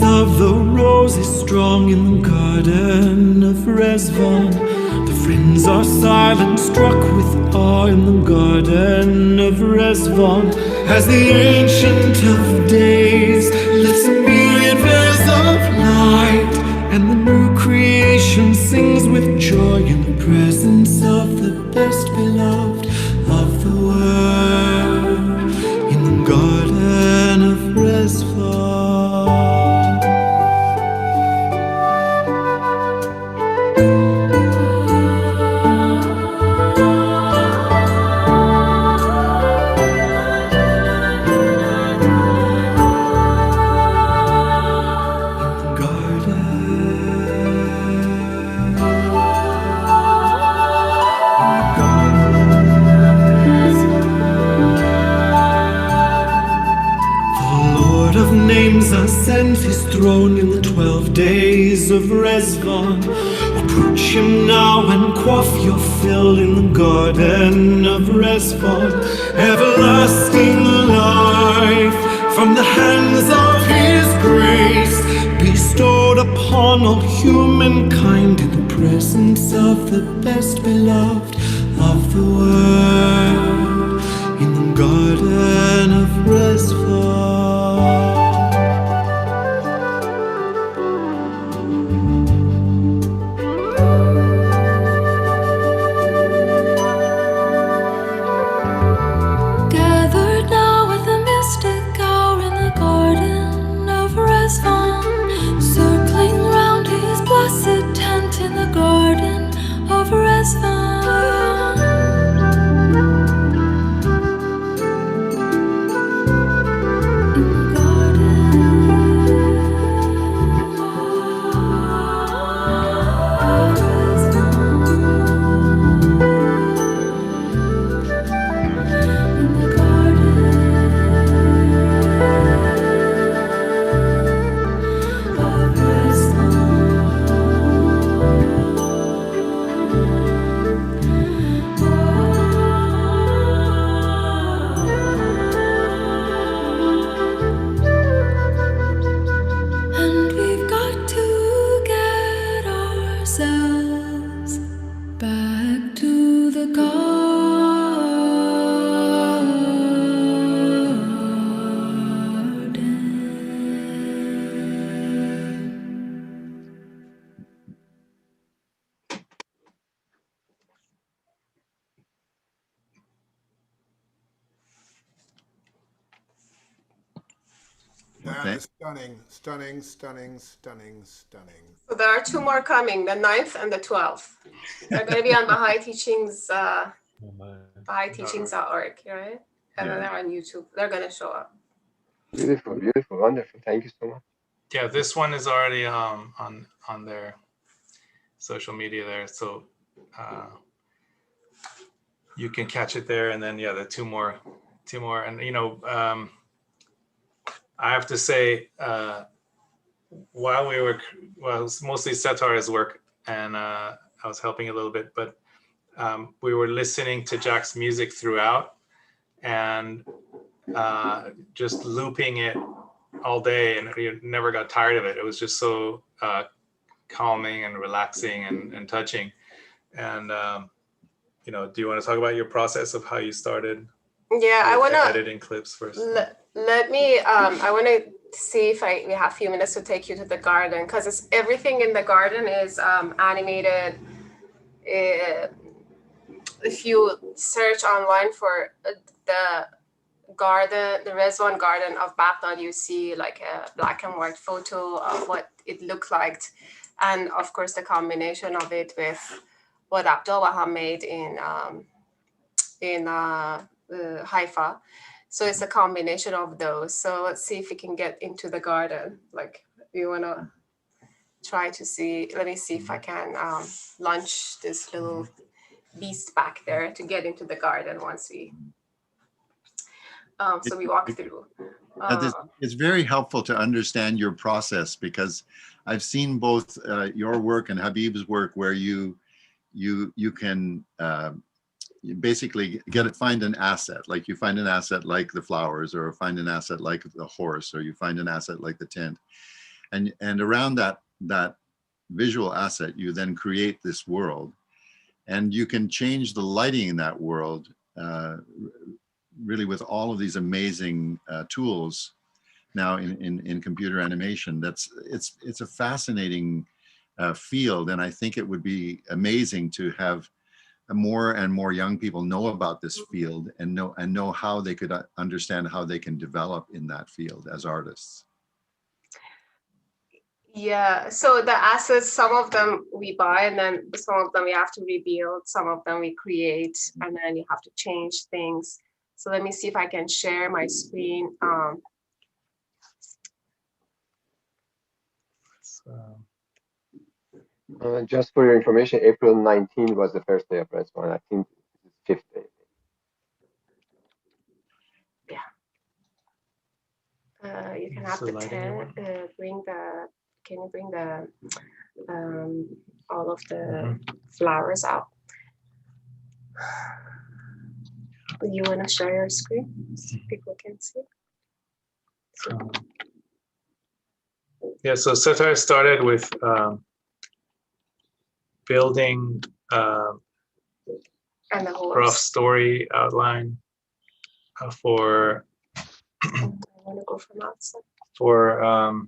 Of the rose is strong in the garden of Resval. The friends are silent, struck with awe in the garden of Resval, as the Ancient of Days lifts a myriad veils of light, and the new creation sings with joy in the presence of the best beloved of the world, in the garden of Resval. Ascend his throne in the 12 days of Resval. Approach him now and quaff your fill in the garden of Resval. Everlasting life from the hands of his grace, bestowed upon all humankind in the presence of the best beloved of the world, in the garden of Resval. That is stunning, stunning, stunning, stunning, stunning. So there are 2 more coming, the 9th and the 12th. They're going to be on Baha'i Teachings, BahaiTeachings.org, right? And then they're on YouTube. They're going to show up. Beautiful, beautiful, wonderful. Thank you so much. Yeah, this one is already on their social media there, so you can catch it there. And then yeah, the two more, and you know, I have to say, while we were, well, it was mostly Setar's work, and I was helping a little bit, but we were listening to Jack's music throughout, and just looping it all day, and you never got tired of it. It was just so calming and relaxing and touching. And you know, do you want to talk about your process of how you started? Yeah, I want to editing clips first. Let me. I want to see if we have a few minutes to take you to the garden, because it's everything in the garden is animated. If you search online for the garden, the Rezvan Garden of Baghdad, you see like a black and white photo of what it looked like, and of course the combination of it with what Abdul Wahab made in Haifa. So it's a combination of those. So let's see if we can get into the garden. Like, you want to try to see, let me see if I can launch this little beast back there to get into the garden once we, so we walk through. It's very helpful to understand your process, because I've seen both your work and Habib's work where you can you basically find an asset, like you find an asset like the flowers, or find an asset like the horse, or you find an asset like the tent, and around that visual asset you then create this world, and you can change the lighting in that world really with all of these amazing tools now in computer animation. It's a fascinating field, and I think it would be amazing to have more and more young people know about this field and know how they could understand how they can develop in that field as artists. Yeah, so the assets, some of them we buy, and then some of them we have to rebuild, some of them we create, and then you have to change things. So let me see if I can share my screen. Just for your information, April 19 was the first day of Rezvan. I think it's the 5th day. Yeah. You can have the tent. Can you bring the all of the flowers out? You want to share your screen so people can see? Yeah, so Setar started with building and the horse. Rough story outline for I want to go from outside. for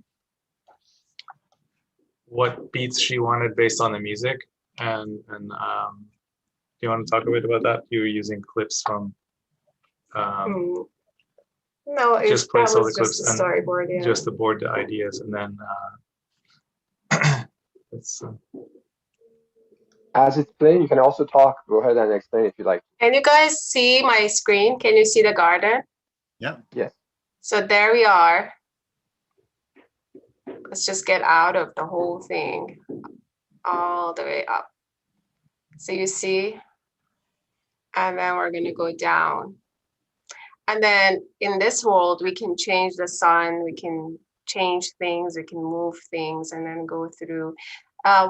what beats she wanted based on the music, and do you want to talk a bit about that? You were using clips from no, just place all the just clips the storyboard, yeah. just the board ideas, and then it's As it's playing, you can also talk. Go ahead and explain if you like. Can you guys see my screen? Can you see the garden? Yeah. Yes. So there we are. Let's just get out of the whole thing all the way up. So you see, and then we're going to go down. And then in this world, we can change the sun, we can change things, we can move things, and then go through.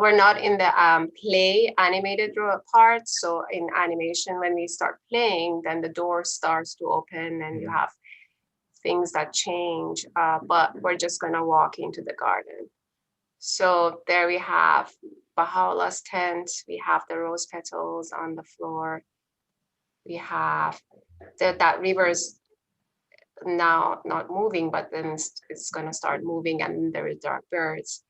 We're not in the play animated part. So in animation, when we start playing, then the door starts to open and you have things that change, but we're just gonna walk into the garden. So there we have Baha'u'llah's tent, we have the rose petals on the floor, we have that river is now not moving, but then it's gonna start moving, and there are birds.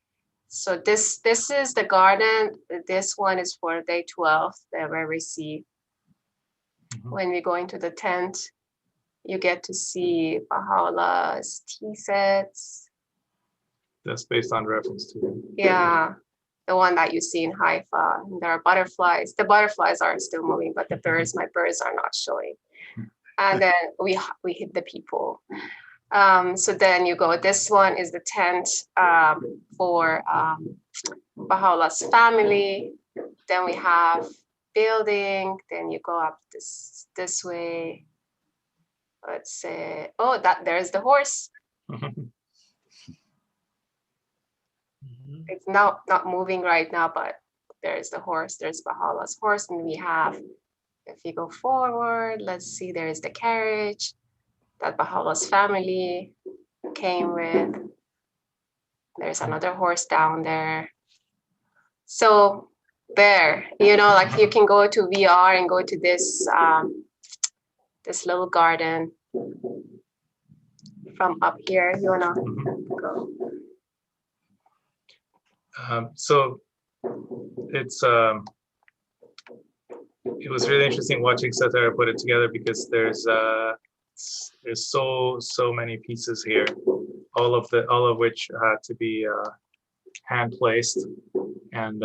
So this is the garden. This one is for day 12, where we see when we go into the tent, you get to see Baha'u'llah's tea sets. That's based on reference to. Yeah, the one that you see in Haifa. There are butterflies. The butterflies are still moving, but the birds, my birds are not showing. And then we hit the people. So then you go, this one is the tent for Baha'u'llah's family. Then we have building, then you go up this way. Let's say, oh, there's the horse. It's not moving right now, but there's the horse, there's Baha'u'llah's horse, and we have, if you go forward, let's see, there's the carriage that Baha'u'llah's family came with. There's another horse down there. So there, like you can go to VR and go to this this little garden from up here. You wanna go? So it's it was really interesting watching Satara put it together, because there's so many pieces here, all of which had to be hand placed, and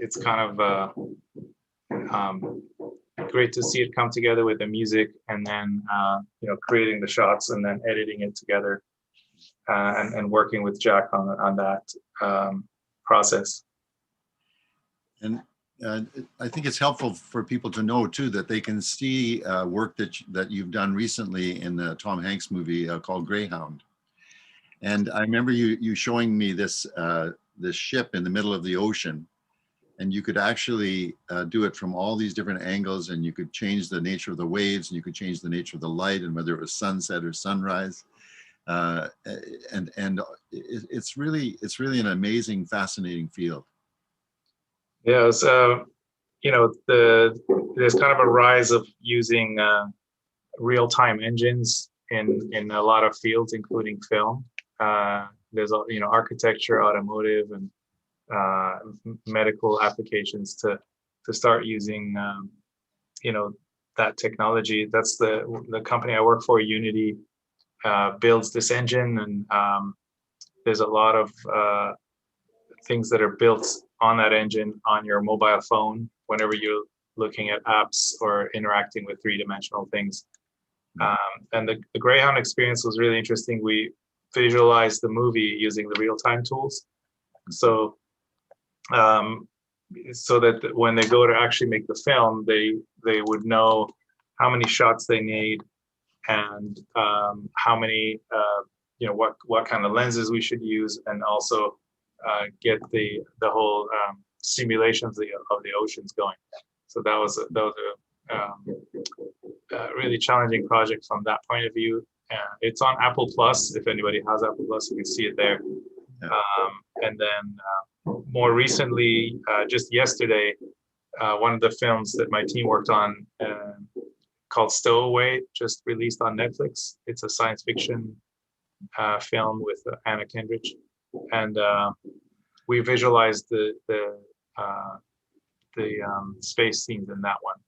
it's kind of great to see it come together with the music, and then creating the shots and then editing it together, and working with Jack on that process. And I think it's helpful for people to know too that they can see work that you've done recently in the Tom Hanks movie called Greyhound. And I remember you showing me this ship in the middle of the ocean, and you could actually do it from all these different angles, and you could change the nature of the waves, and you could change the nature of the light, and whether it was sunset or sunrise. And it's really an amazing, fascinating field. Yeah, so there's kind of a rise of using real-time engines in a lot of fields, including film. There's architecture, automotive, and medical applications to start using that technology. That's the company I work for, Unity, builds this engine, and there's a lot of things that are built on that engine on your mobile phone whenever you're looking at apps or interacting with three-dimensional things. And the Greyhound experience was really interesting. We visualized the movie using the real-time tools. So that when they go to actually make the film, they would know how many shots they need, and how many, what kind of lenses we should use, and also get the whole simulations of the oceans going. So that was a really challenging project from that point of view. It's on Apple Plus. If anybody has Apple Plus, you can see it there. Yeah. And then more recently, just yesterday, one of the films that my team worked on called Stowaway just released on Netflix. It's a science fiction film with Anna Kendrick, and we visualized the space scenes in that one,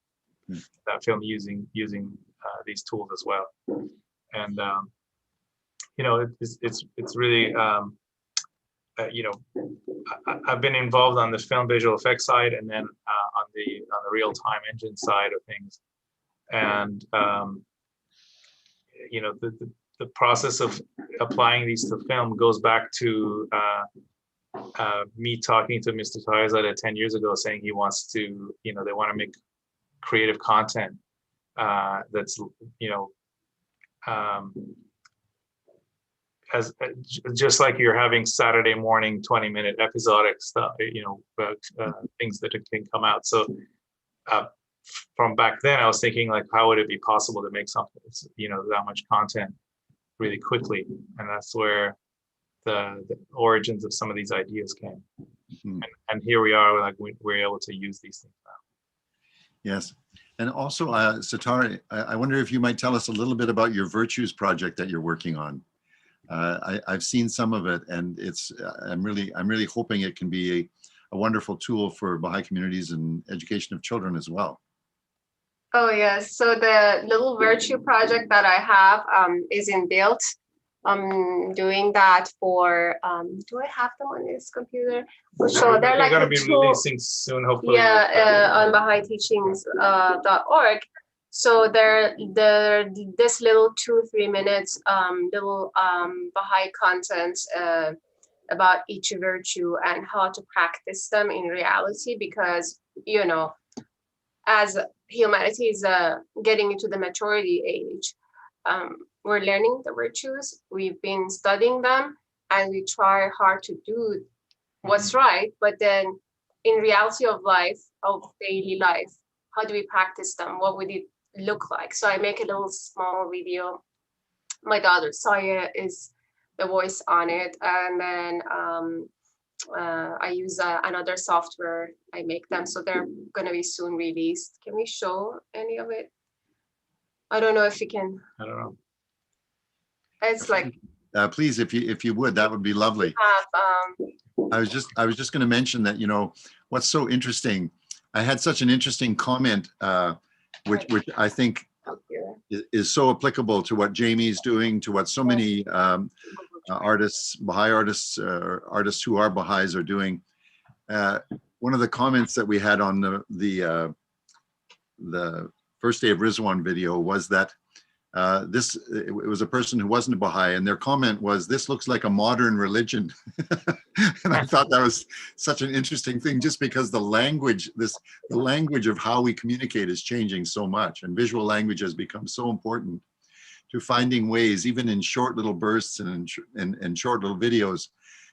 that film using these tools as well. And it's really I've been involved on the film visual effects side, and then on the real-time engine side of things, and the process of applying these to film goes back to me talking to Mr. Taizadeh 10 years ago, saying he wants to, they want to make creative content that's, as just like you're having Saturday morning 20-minute episodic stuff, things that can come out. So from back then, I was thinking, like, how would it be possible to make something that's, that much content really quickly? And that's where the origins of some of these ideas came. And here we are, like we're able to use these things now. Yes. And also, Satara, I wonder if you might tell us a little bit about your Virtues project that you're working on. I've seen some of it, and I'm really hoping it can be a wonderful tool for Baha'i communities and education of children as well. Oh yes. So the little virtue project that I have is in built. I'm doing that for do I have them on this computer? For sure. They're They're like gonna the be tool, releasing soon, hopefully. yeah, on BahaiTeachings.org. So they're this little 2-3 minutes little Baha'i content about each virtue and how to practice them in reality, because you know, as humanity is getting into the maturity age, we're learning the virtues, we've been studying them, and we try hard to do what's right, but then in reality of life, of daily life, how do we practice them? What would it look like? So I make a little small video. My daughter Saya is the voice on it, and then I use another software. I make them, so they're gonna be soon released. Can we show any of it? I don't know if you can. I don't know. It's like Please, if you would, that would be lovely. have I was just going to mention that, you know, what's so interesting. I had such an interesting comment, which I think is so applicable to what Jamie's doing, to what so many artists, Baha'i artists, artists who are Baha'is are doing. One of the comments that we had on the first day of Rizwan video was that it was a person who wasn't a Baha'i, and their comment was, "This looks like a modern religion." And I thought that was such an interesting thing, just because the language of how we communicate is changing so much, and visual language has become so important to finding ways, even in short little bursts and in short little videos,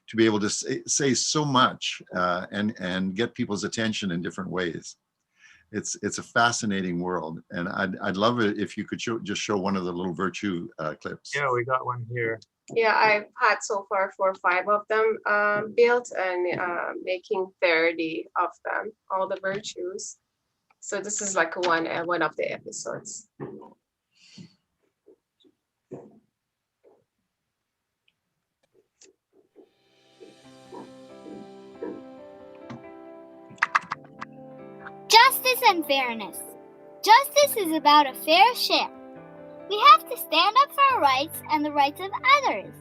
to be able to say so much and get people's attention in different ways. It's a fascinating world, and I'd love it if you could just show one of the little virtue clips. Yeah, we got one here. Yeah, I've had so far 4 or 5 of them built, and making 30 of them, all the virtues. So this is like one of the episodes. Justice and fairness. Justice is about a fair share. We have to stand up for our rights and the rights of others,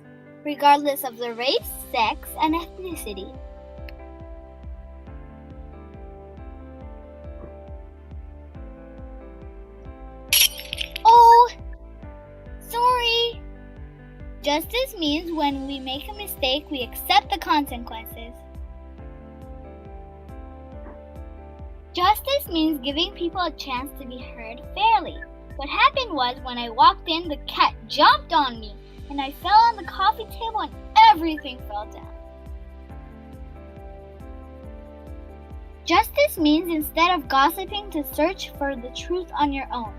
regardless of their race, sex, and ethnicity. Oh, sorry. Justice means when we make a mistake, we accept the consequences. Justice means giving people a chance to be heard fairly. What happened was, when I walked in, the cat jumped on me, and I fell on the coffee table and everything fell down. Justice means, instead of gossiping, to search for the truth on your own.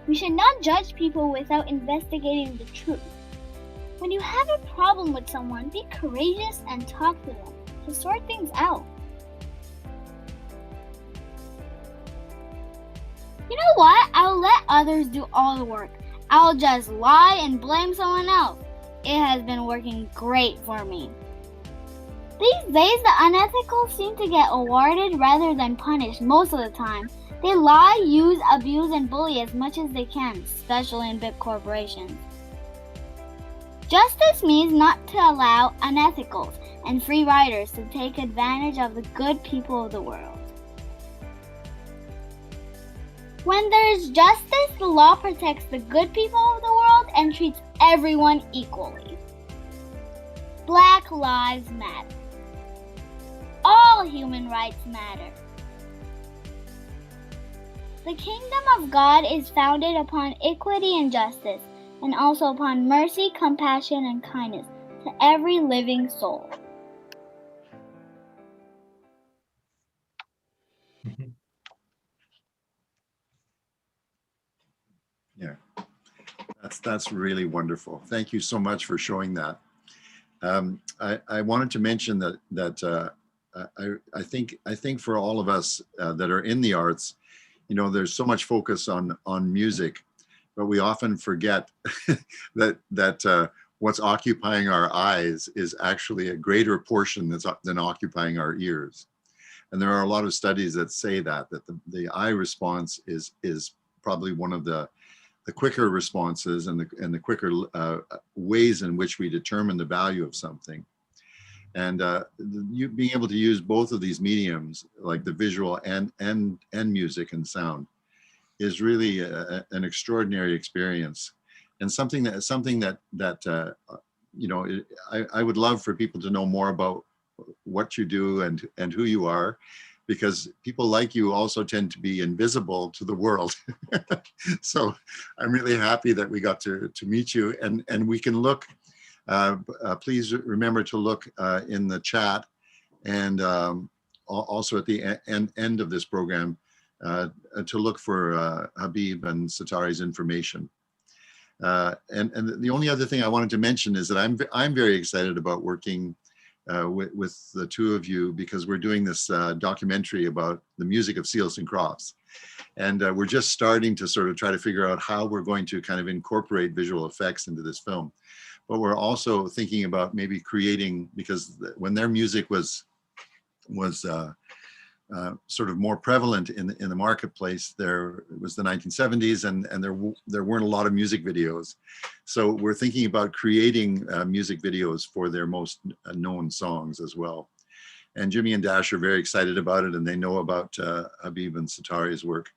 We should not judge people without investigating the truth. When you have a problem with someone, be courageous and talk to them to sort things out. You know what? I'll let others do all the work. I'll just lie and blame someone else. It has been working great for me. These days, the unethical seem to get awarded rather than punished most of the time. They lie, use, abuse, and bully as much as they can, especially in big corporations. Justice means not to allow unethicals and free riders to take advantage of the good people of the world. When there is justice, the law protects the good people of the world and treats everyone equally. Black Lives Matter. All human rights matter. The kingdom of God is founded upon equity and justice, and also upon mercy, compassion, and kindness to every living soul. Yeah, that's really wonderful. Thank you so much for showing that. I wanted to mention that I think for all of us that are in the arts, you know, there's so much focus on music, but we often forget that what's occupying our eyes is actually a greater portion than occupying our ears. And there are a lot of studies that say that the eye response is probably one of the quicker responses and the quicker ways in which we determine the value of something. And you being able to use both of these mediums, like the visual and music and sound, is really an extraordinary experience, and something that you know, I would love for people to know more about what you do and who you are, because people like you also tend to be invisible to the world. So I'm really happy that we got to meet you, and we can look. Please remember to look in the chat, and also at the end of this program to look for Habib and Satari's information. And the only other thing I wanted to mention is that I'm very excited about working with the two of you, because we're doing this documentary about the music of Seals and Crofts. And we're just starting to sort of try to figure out how we're going to kind of incorporate visual effects into this film. But we're also thinking about maybe creating, because when their music was sort of more prevalent in the marketplace, it was the 1970s, and there weren't a lot of music videos. So we're thinking about creating music videos for their most known songs as well. And Jimmy and Dash are very excited about it, and they know about Habib and Satari's work.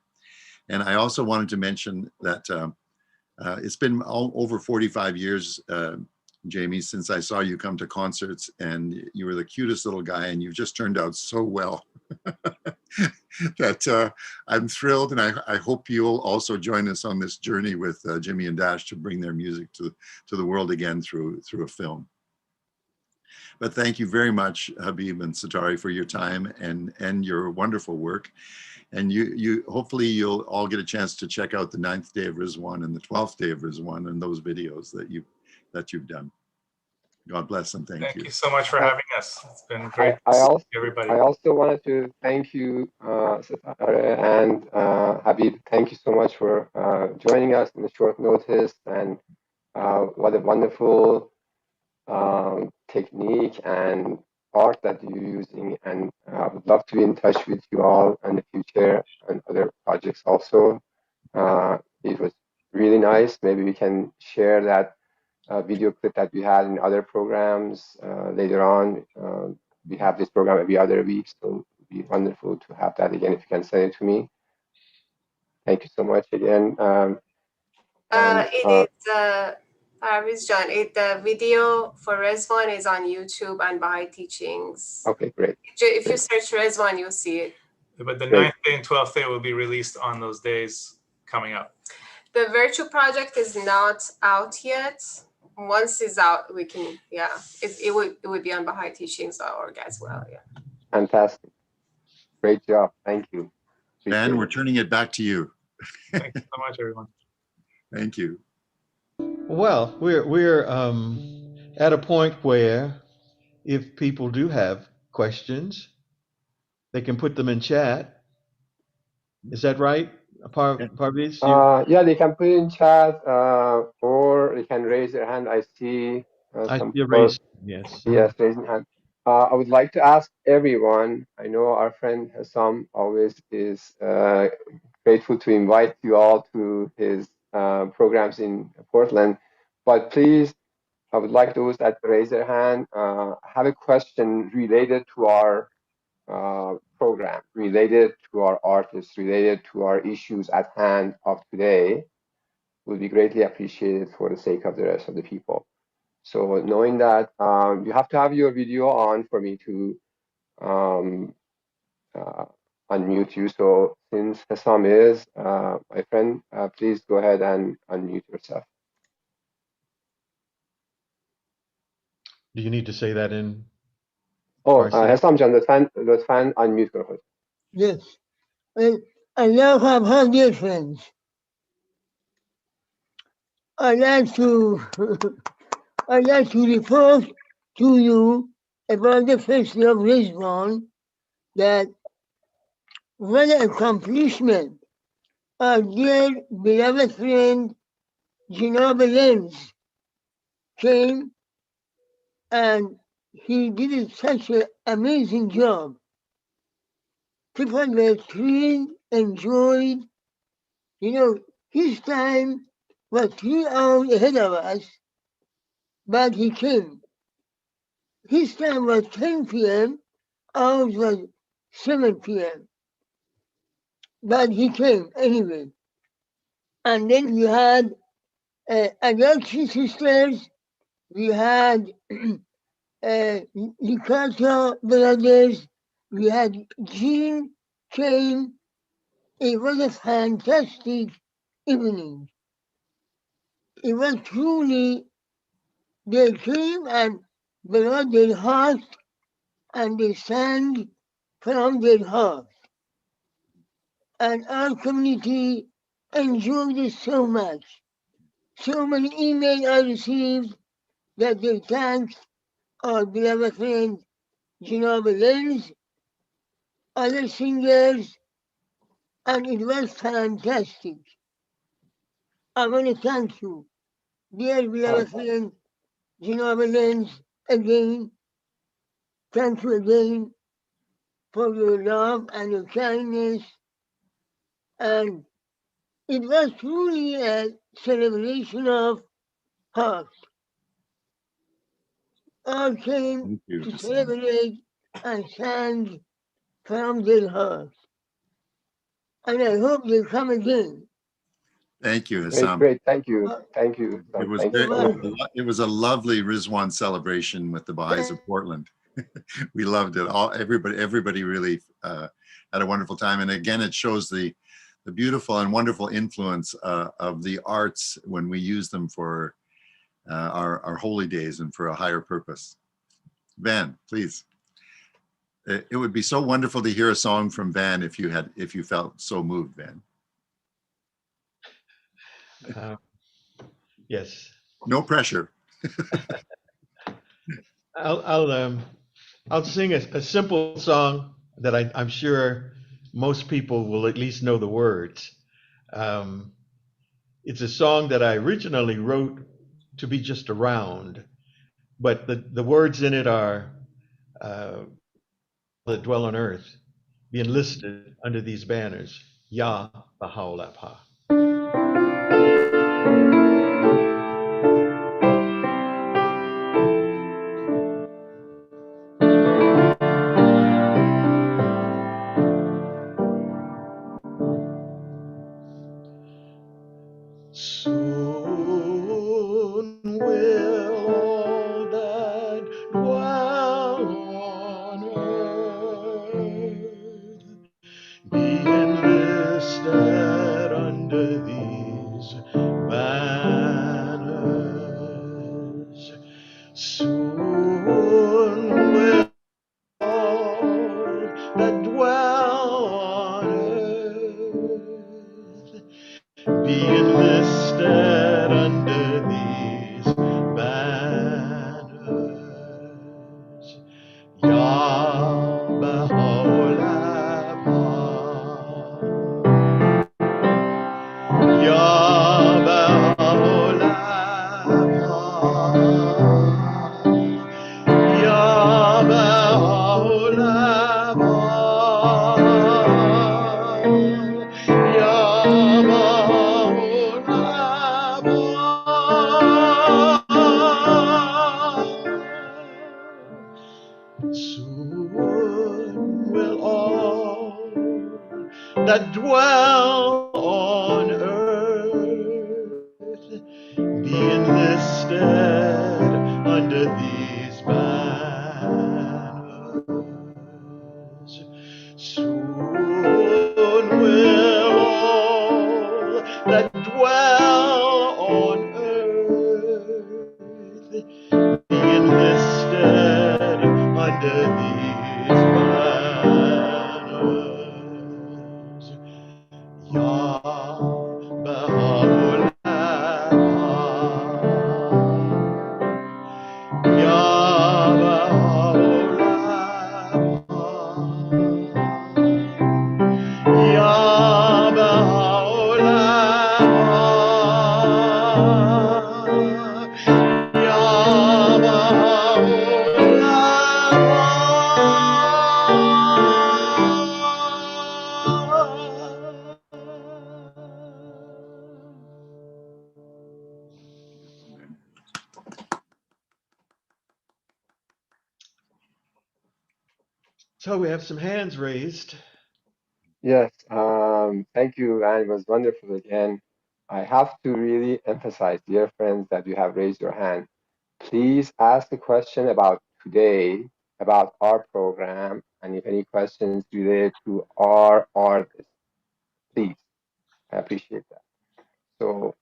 And I also wanted to mention that it's been over 45 years, Jamie, since I saw you come to concerts, and you were the cutest little guy, and you've just turned out so well that I'm thrilled, and I hope you'll also join us on this journey with Jimmy and Dash to bring their music to the world again through a film. But thank you very much, Habib and Satari, for your time and your wonderful work. And you hopefully you'll all get a chance to check out the 9th Day of Rizwan and the 12th Day of Rizwan and those videos that you've done. God bless and thank you. Thank you so much for having us. It's been great I to also, see everybody. I also wanted to thank you, Satare and Habib. Thank you so much for joining us in a short notice, and what a wonderful technique and art that you're using. And I would love to be in touch with you all in the future and other projects also. It was really nice. Maybe we can share that video clip that we had in other programs later on. We have this program every other week, so it would be wonderful to have that again if you can send it to me. Thank you so much again. Parviz John, the video for Rizwan is on YouTube and Baha'i Teachings. Okay, great. If you search Rizwan, you'll see it. But the 9th Day and 12th Day will be released on those days coming up. The virtual project is not out yet. Once it's out, we can, it would be on BahaiTeachings.org as well, Fantastic. Great job. Thank you. Ben, we're turning it back to you. Thank you so much, everyone. Thank you. Well, we're at a point where if people do have questions, they can put them in chat. Is that right, Parviz? Yeah, they can put it in chat, or they can raise their hand. I see some people. Yes. Yes, raising hand. I would like to ask everyone. I know our friend Hassam always is grateful to invite you all to his programs in Portland, but please, I would like those that raise their hand have a question related to our program, related to our artists, related to our issues at hand of today, would be greatly appreciated for the sake of the rest of the people. So knowing that, you have to have your video on for me to unmute you. So since Hassam is my friend, please go ahead and unmute yourself. Do you need to say that in? حسام جان لطفاً unmute کن خود. Yes. Well, I now have 100 friends. I'd like to report to you about the festival of Rizwan, that what an accomplishment our dear beloved friend Janab Lenz came, and he did such an amazing job. People were thrilled, enjoyed, You know, his time was 3 hours ahead of us, but he came. His time was 10 p.m., ours was 7 p.m., but he came anyway. And then we had Alexi sisters, we had Ricardo brothers, we had Jean came. It was a fantastic evening. It was truly, they came and brought their heart and they sang from their heart. And our community enjoyed it so much. So many emails I received that they thanked our beloved friend Genova Lenz, other singers, and it was fantastic. I want to thank you, dear beloved friend Genova Lenz, again. Thank you again for your love and your kindness. And it was truly a celebration of heart. All came Thank you, to Hassan. celebrate and sang from their hearts. And I hope they come again. Thank you, Great, Hassan. great. Thank you. Thank you. It was Thank very, you. it was a lovely Rizwan celebration with the Baha'is of Portland. We loved it. Everybody really had a wonderful time. And again, it shows the beautiful and wonderful influence of the arts when we use them for our holy days and for a higher purpose. Van, please. It would be so wonderful to hear a song from Van if you felt so moved, Van. Yes. No pressure. I'll sing a simple song that I'm sure most people will at least know the words. It's a song that I originally wrote to be just around, but the words in it are that dwell on earth, be enlisted under these banners, Yah Baha'u'llah. Soon will all that dwell on earth be enlisted under these banners. Soon will all that dwell on earth be enlisted under these banners. Yah Baha'u'llah, Yah Baha'u'llah, Yah Baha'u'llah, Yah Baha'u'llah. Soon will all that dwell on earth be enlisted under these banners. Soon will all that dwell on earth be enlisted under these banners. Yah So we have some hands raised. Yes, thank you, and it was wonderful again. I have to really emphasize, dear friends, that you have raised your hand. Please ask a question about today, about our program, and if any questions related to our artists, please. I appreciate that. So,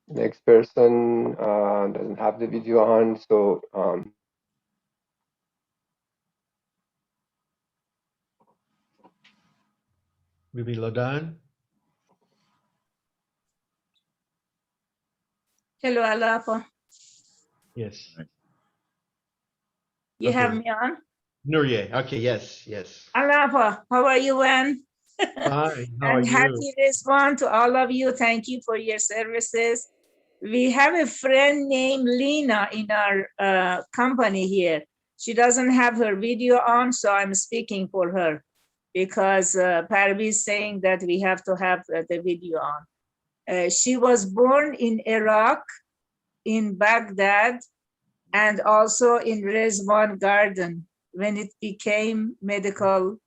next person doesn't have the video on, so Maybe Ladan? Hello, Alafa. Yes. You Okay. have me on? Nurie. Okay, yes, yes. Alafa, how are you, Wen? Fine. How are And you? happy response to all of you. Thank you for your services. We have a friend named Lena in our company here. She doesn't have her video on, so I'm speaking for her because Parvi is saying that we have to have the video on. She was born in Iraq, in Baghdad, and also in Rizwan Garden when it became medical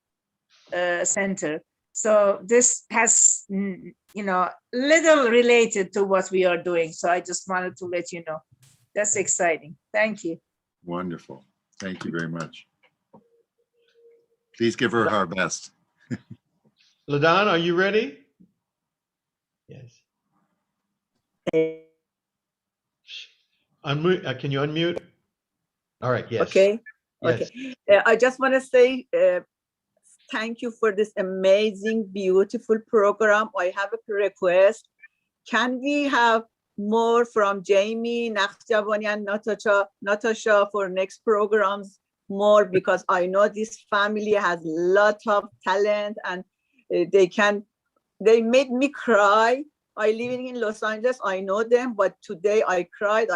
center. So this has, little related to what we are doing. So I just wanted to let you know. That's exciting. Thank you. Wonderful. Thank you very much. Please give her our best. Ladan, are you ready? Yes. Unmute. Can you unmute? All right. Yes. Okay. Yes. Okay. I just want to say thank you for this amazing, beautiful program. I have a request. Can we have more from Jamie, Nakhjavani, and Natasha for next programs? More, because I know this family has a lot of talent, and they made me cry. I living in Los Angeles, I know them, but today I cried.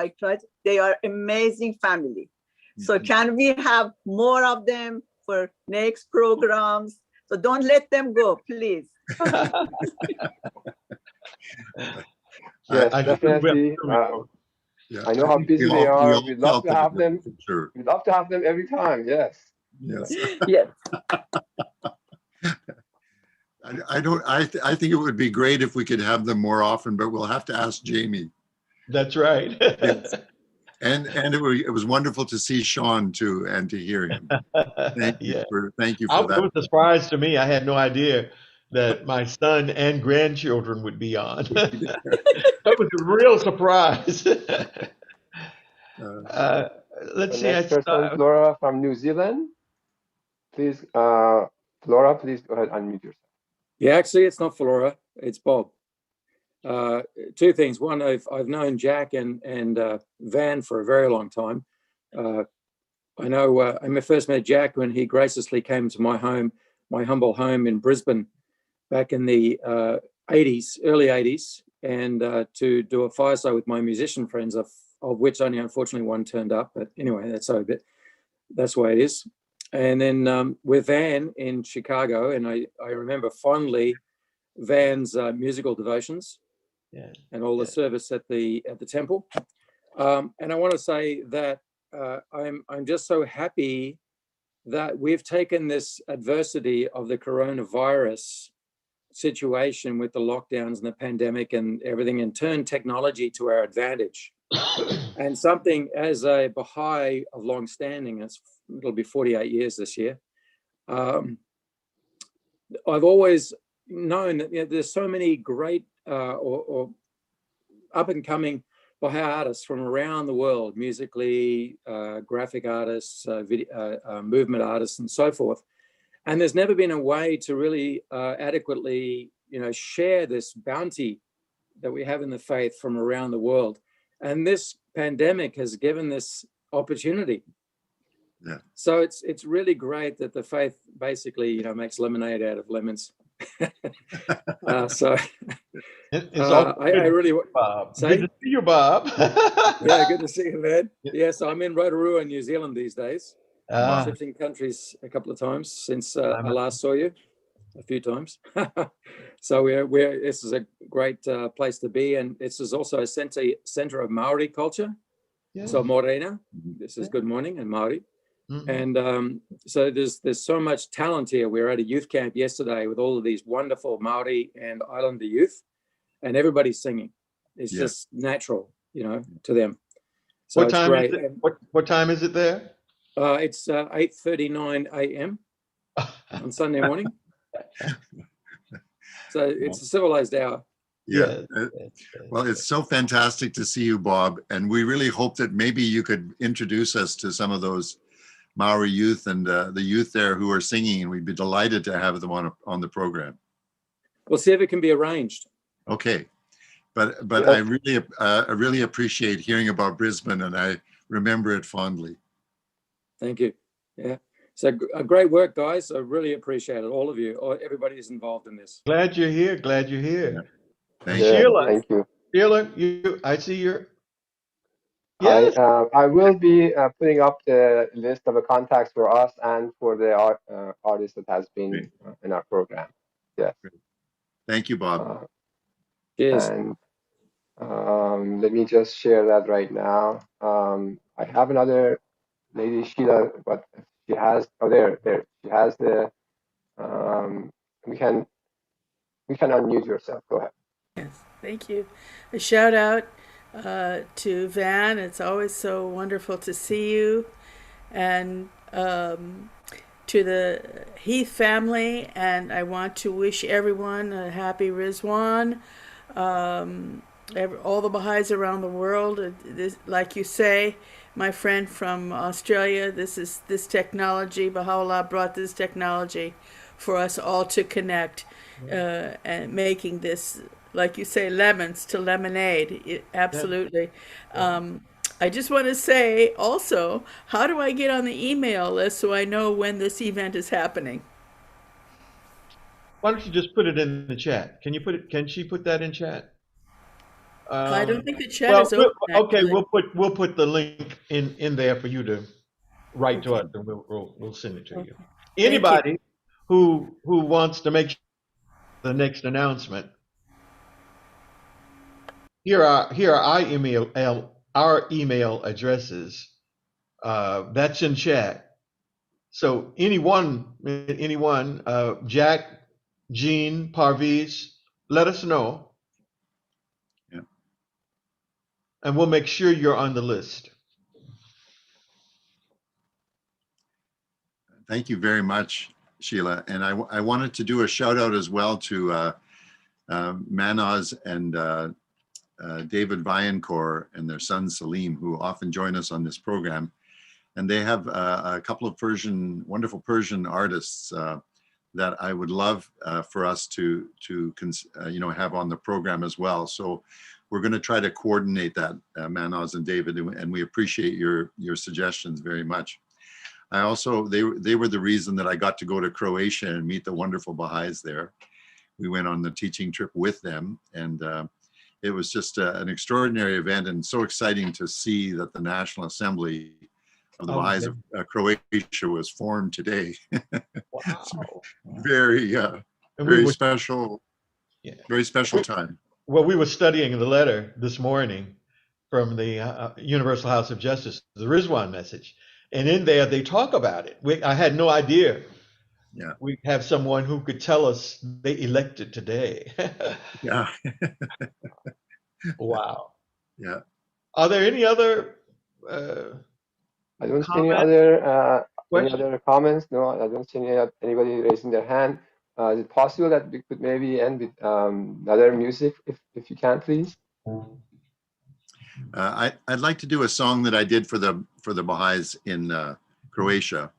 They are amazing family. So can we have more of them for next programs? So don't let them go, please. yes, definitely. I know how busy they are. We'd love to have them. Sure. We'd love to have them every time. Yes. Yes. Yes. I think it would be great if we could have them more often, but we'll have to ask Jamie. That's right. Yes. And it was wonderful to see Sean too, and to hear him. Thank you for that. It was a surprise to me. I had no idea that my son and grandchildren would be on. That was a real surprise. Let's see. Next person, Flora from New Zealand. Please, Flora, please go ahead, unmute yourself. Yeah, actually, it's not Flora. It's Bob. Two things. One, I've known Jack and Van for a very long time. I know I first met Jack when he graciously came to my home, my humble home in Brisbane, back in the early 80s, and to do a fireside with my musician friends, of which only unfortunately one turned up. But anyway, that's the way it is. And then with Van in Chicago, and I remember fondly Van's musical devotions. Yeah. And all the service at the temple. And I want to say that I'm just so happy that we've taken this adversity of the coronavirus situation with the lockdowns and the pandemic and everything, and turned technology to our advantage. And something as a Baha'i of long standing, it'll be 48 years this year. I've always known that there's so many great or up and coming Baha'i artists from around the world, musically, graphic artists, movement artists, and so forth. And there's never been a way to really adequately, share this bounty that we have in the faith from around the world. And this pandemic has given this opportunity. Yeah. So it's really great that the faith basically, makes lemonade out of lemons. So I really Bob. Say? Good to see you, Bob. Yeah, good to see you, man. Yes, I'm in Rotorua, New Zealand these days. Shifting countries a couple of times since I last saw you, a few times. So this is a great place to be, and this is also a center of Maori culture. Yeah. So Morena, this is good morning in Maori. Mhm. And so there's so much talent here. We were at a youth camp yesterday with all of these wonderful Maori and Islander youth, and everybody's singing. It's Yeah. just natural, to them. So What it's time great. is it? What time is it there? It's 8:39 a.m. on Sunday morning. So it's a civilized hour. Yeah. Well, it's so fantastic to see you, Bob. And we really hope that maybe you could introduce us to some of those Maori youth and the youth there who are singing. And we'd be delighted to have them on the program. We'll see if it can be arranged. Okay. But I really appreciate hearing about Brisbane, and I remember it fondly. Thank you. Yeah. So great work, guys. I really appreciate it. All of you, everybody who's involved in this. Glad you're here. Glad you're here. Yeah. Thank Yeah, Sheila. thank you. Sheila, I see your. Yes. I will be putting up the list of the contacts for us and for the artist that has been in our program. Yes. Thank you, Bob. Cheers. And let me just share that right now. I have another lady, Sheila, but she has, there, she has the, we can unmute yourself. Go ahead. Yes, thank you. A shout out to Van. It's always so wonderful to see you. And to the Heath family. And I want to wish everyone a happy Rizwan. All the Baha'is around the world. Like you say, my friend from Australia, this technology, Baha'u'llah brought this technology for us all to connect and making this, like you say, lemons to lemonade. Absolutely. I just want to say also, how do I get on the email list so I know when this event is happening? Why don't you just put it in the chat? Can you put it? Can she put that in chat? I don't think the chat is open. Okay, actually. we'll put the link in there for you to write to us, and we'll send it to you. Anybody who wants to make the next announcement, here are our email addresses. That's in chat. So anyone, Jack, Jean, Parviz, let us know. Yeah. And we'll make sure you're on the list. Thank you very much, Sheila. And I wanted to do a shout out as well to Manaz and David Viancourt and their son Salim, who often join us on this program. And they have a couple of wonderful Persian artists that I would love for us to have on the program as well. So we're going to try to coordinate that, Manaz and David, and we appreciate your suggestions very much. I also, they were the reason that I got to go to Croatia and meet the wonderful Baha'is there. We went on the teaching trip with them, and it was just an extraordinary event, and so exciting to see that the National Assembly of the Baha'is of Croatia was formed today. Wow. Very special, very special time. Well, we were studying the letter this morning from the Universal House of Justice, the Rizwan message. And in there, they talk about it. I had no idea. Yeah. We have someone who could tell us they elected today. Yeah. Wow. Yeah. Are there any other I don't see any other comments. No, I don't see anybody raising their hand. Is it possible that we could maybe end with other music, if you can, please? I'd like to do a song that I did for the Baha'is in Croatia,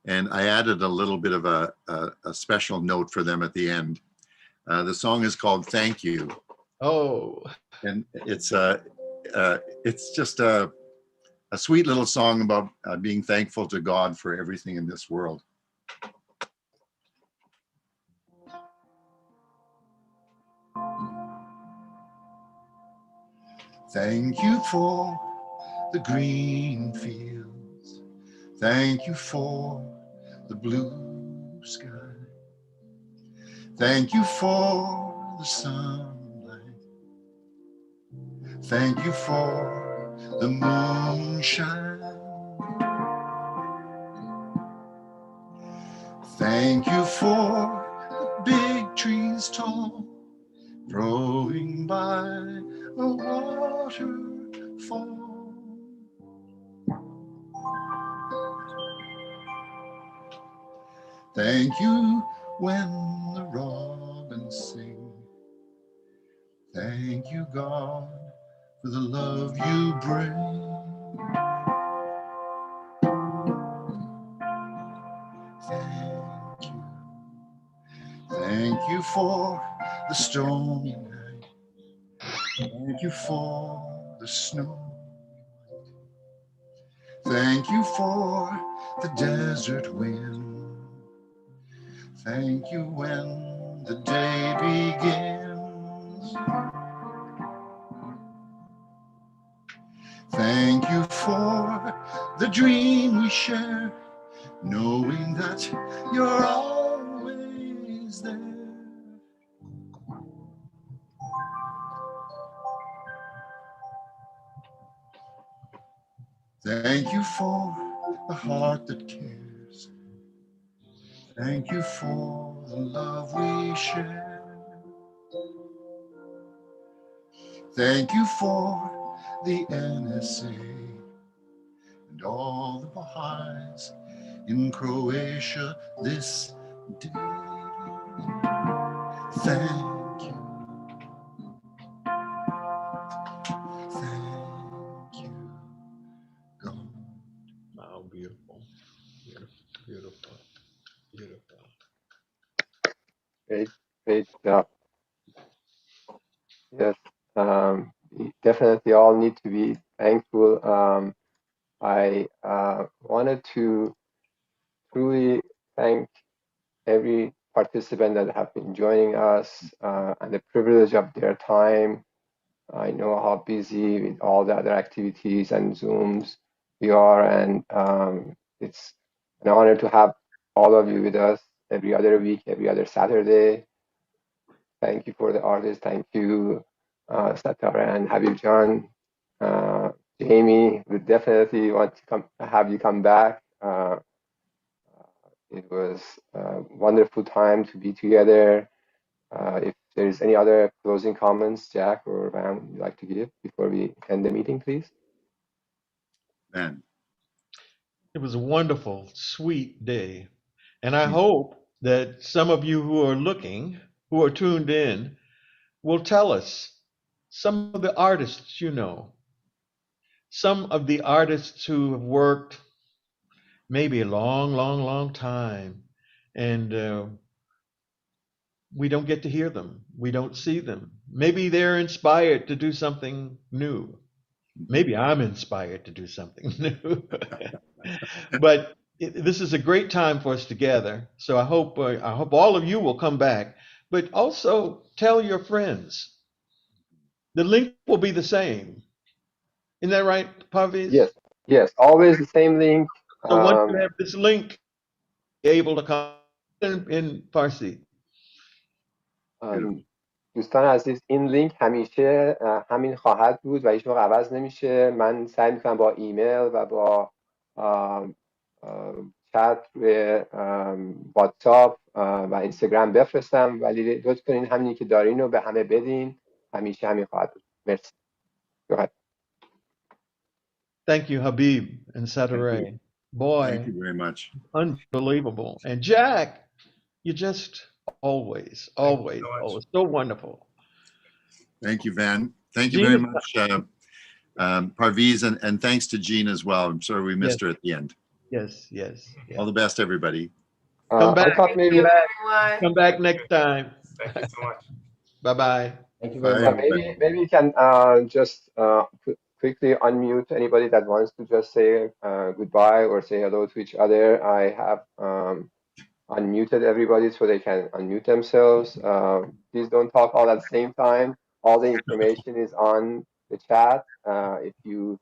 and I added a little bit of a special note for them at the end. The song is called "Thank You." Oh. And it's just a sweet little song about being thankful to God for everything in this world. Thank you for the green fields. Thank you for the blue sky. Thank you for the sunlight. Thank you for the moonshine. Thank you for the big trees tall, growing by a waterfall. Thank you when the robins sing. Thank you, God, for the love you bring. Thank you. Thank you for the stormy night. Thank you for the snow. Thank you for the desert wind. Thank you when the day begins. Thank you for the dream we share, knowing that you're always there. Thank you for the heart that cares. Thank you for the love we share. Thank you for the NSA and all the Baha'is in Croatia this day. Thank you. Thank you, God. Wow, beautiful. Beautiful, beautiful, beautiful. Great job. Yes, we definitely all need to be thankful. I wanted to truly thank every participant that have been joining us and the privilege of their time. I know how busy with all the other activities and Zooms we are, and it's an honor to have all of you with us every other week, every other Saturday. Thank you for the artists. Thank you, Satara and Habib John. Jamie, we definitely want to have you come back. It was a wonderful time to be together. If there's any other closing comments, Jack or Van, you'd like to give before we end the meeting, please? Van. It was a wonderful, sweet day. And I hope that some of you who are looking, who are tuned in, will tell us some of the artists you know, some of the artists who have worked maybe a long, long, long time, and we don't get to hear them. We don't see them. Maybe they're inspired to do something new. Maybe I'm inspired to do something new. But this is a great time for us together. So I hope all of you will come back. But also tell your friends. The link will be the same. Isn't that right, Parviz? Yes, always the same link. So once you have this link, you're able to come in Farsi. دوستان عزیز، این لینک همیشه همین خواهد بود و هیچ موقع عوض نمیشه. من سعی میکنم با ایمیل و با چت روی واتساپ و اینستاگرام بفرستم، ولی لطف کنین همینی که دارین رو به همه بدین. همیشه همین خواهد بود. مرسی. Thank you, Habib and Satare. Boy, thank you very much. Unbelievable. And Jack, you're just always so wonderful. Thank you, Van. Thank you very much, Parviz, and thanks to Jean as well. I'm sorry we missed her at the end. Yes. All the best, everybody. Come back. Come back next time. Thank you so much. Bye-bye. Thank you very much. Maybe you can just quickly unmute anybody that wants to just say goodbye or say hello to each other. I have unmuted everybody so they can unmute themselves. Please don't talk all at the same time. All the information is on the chat. If you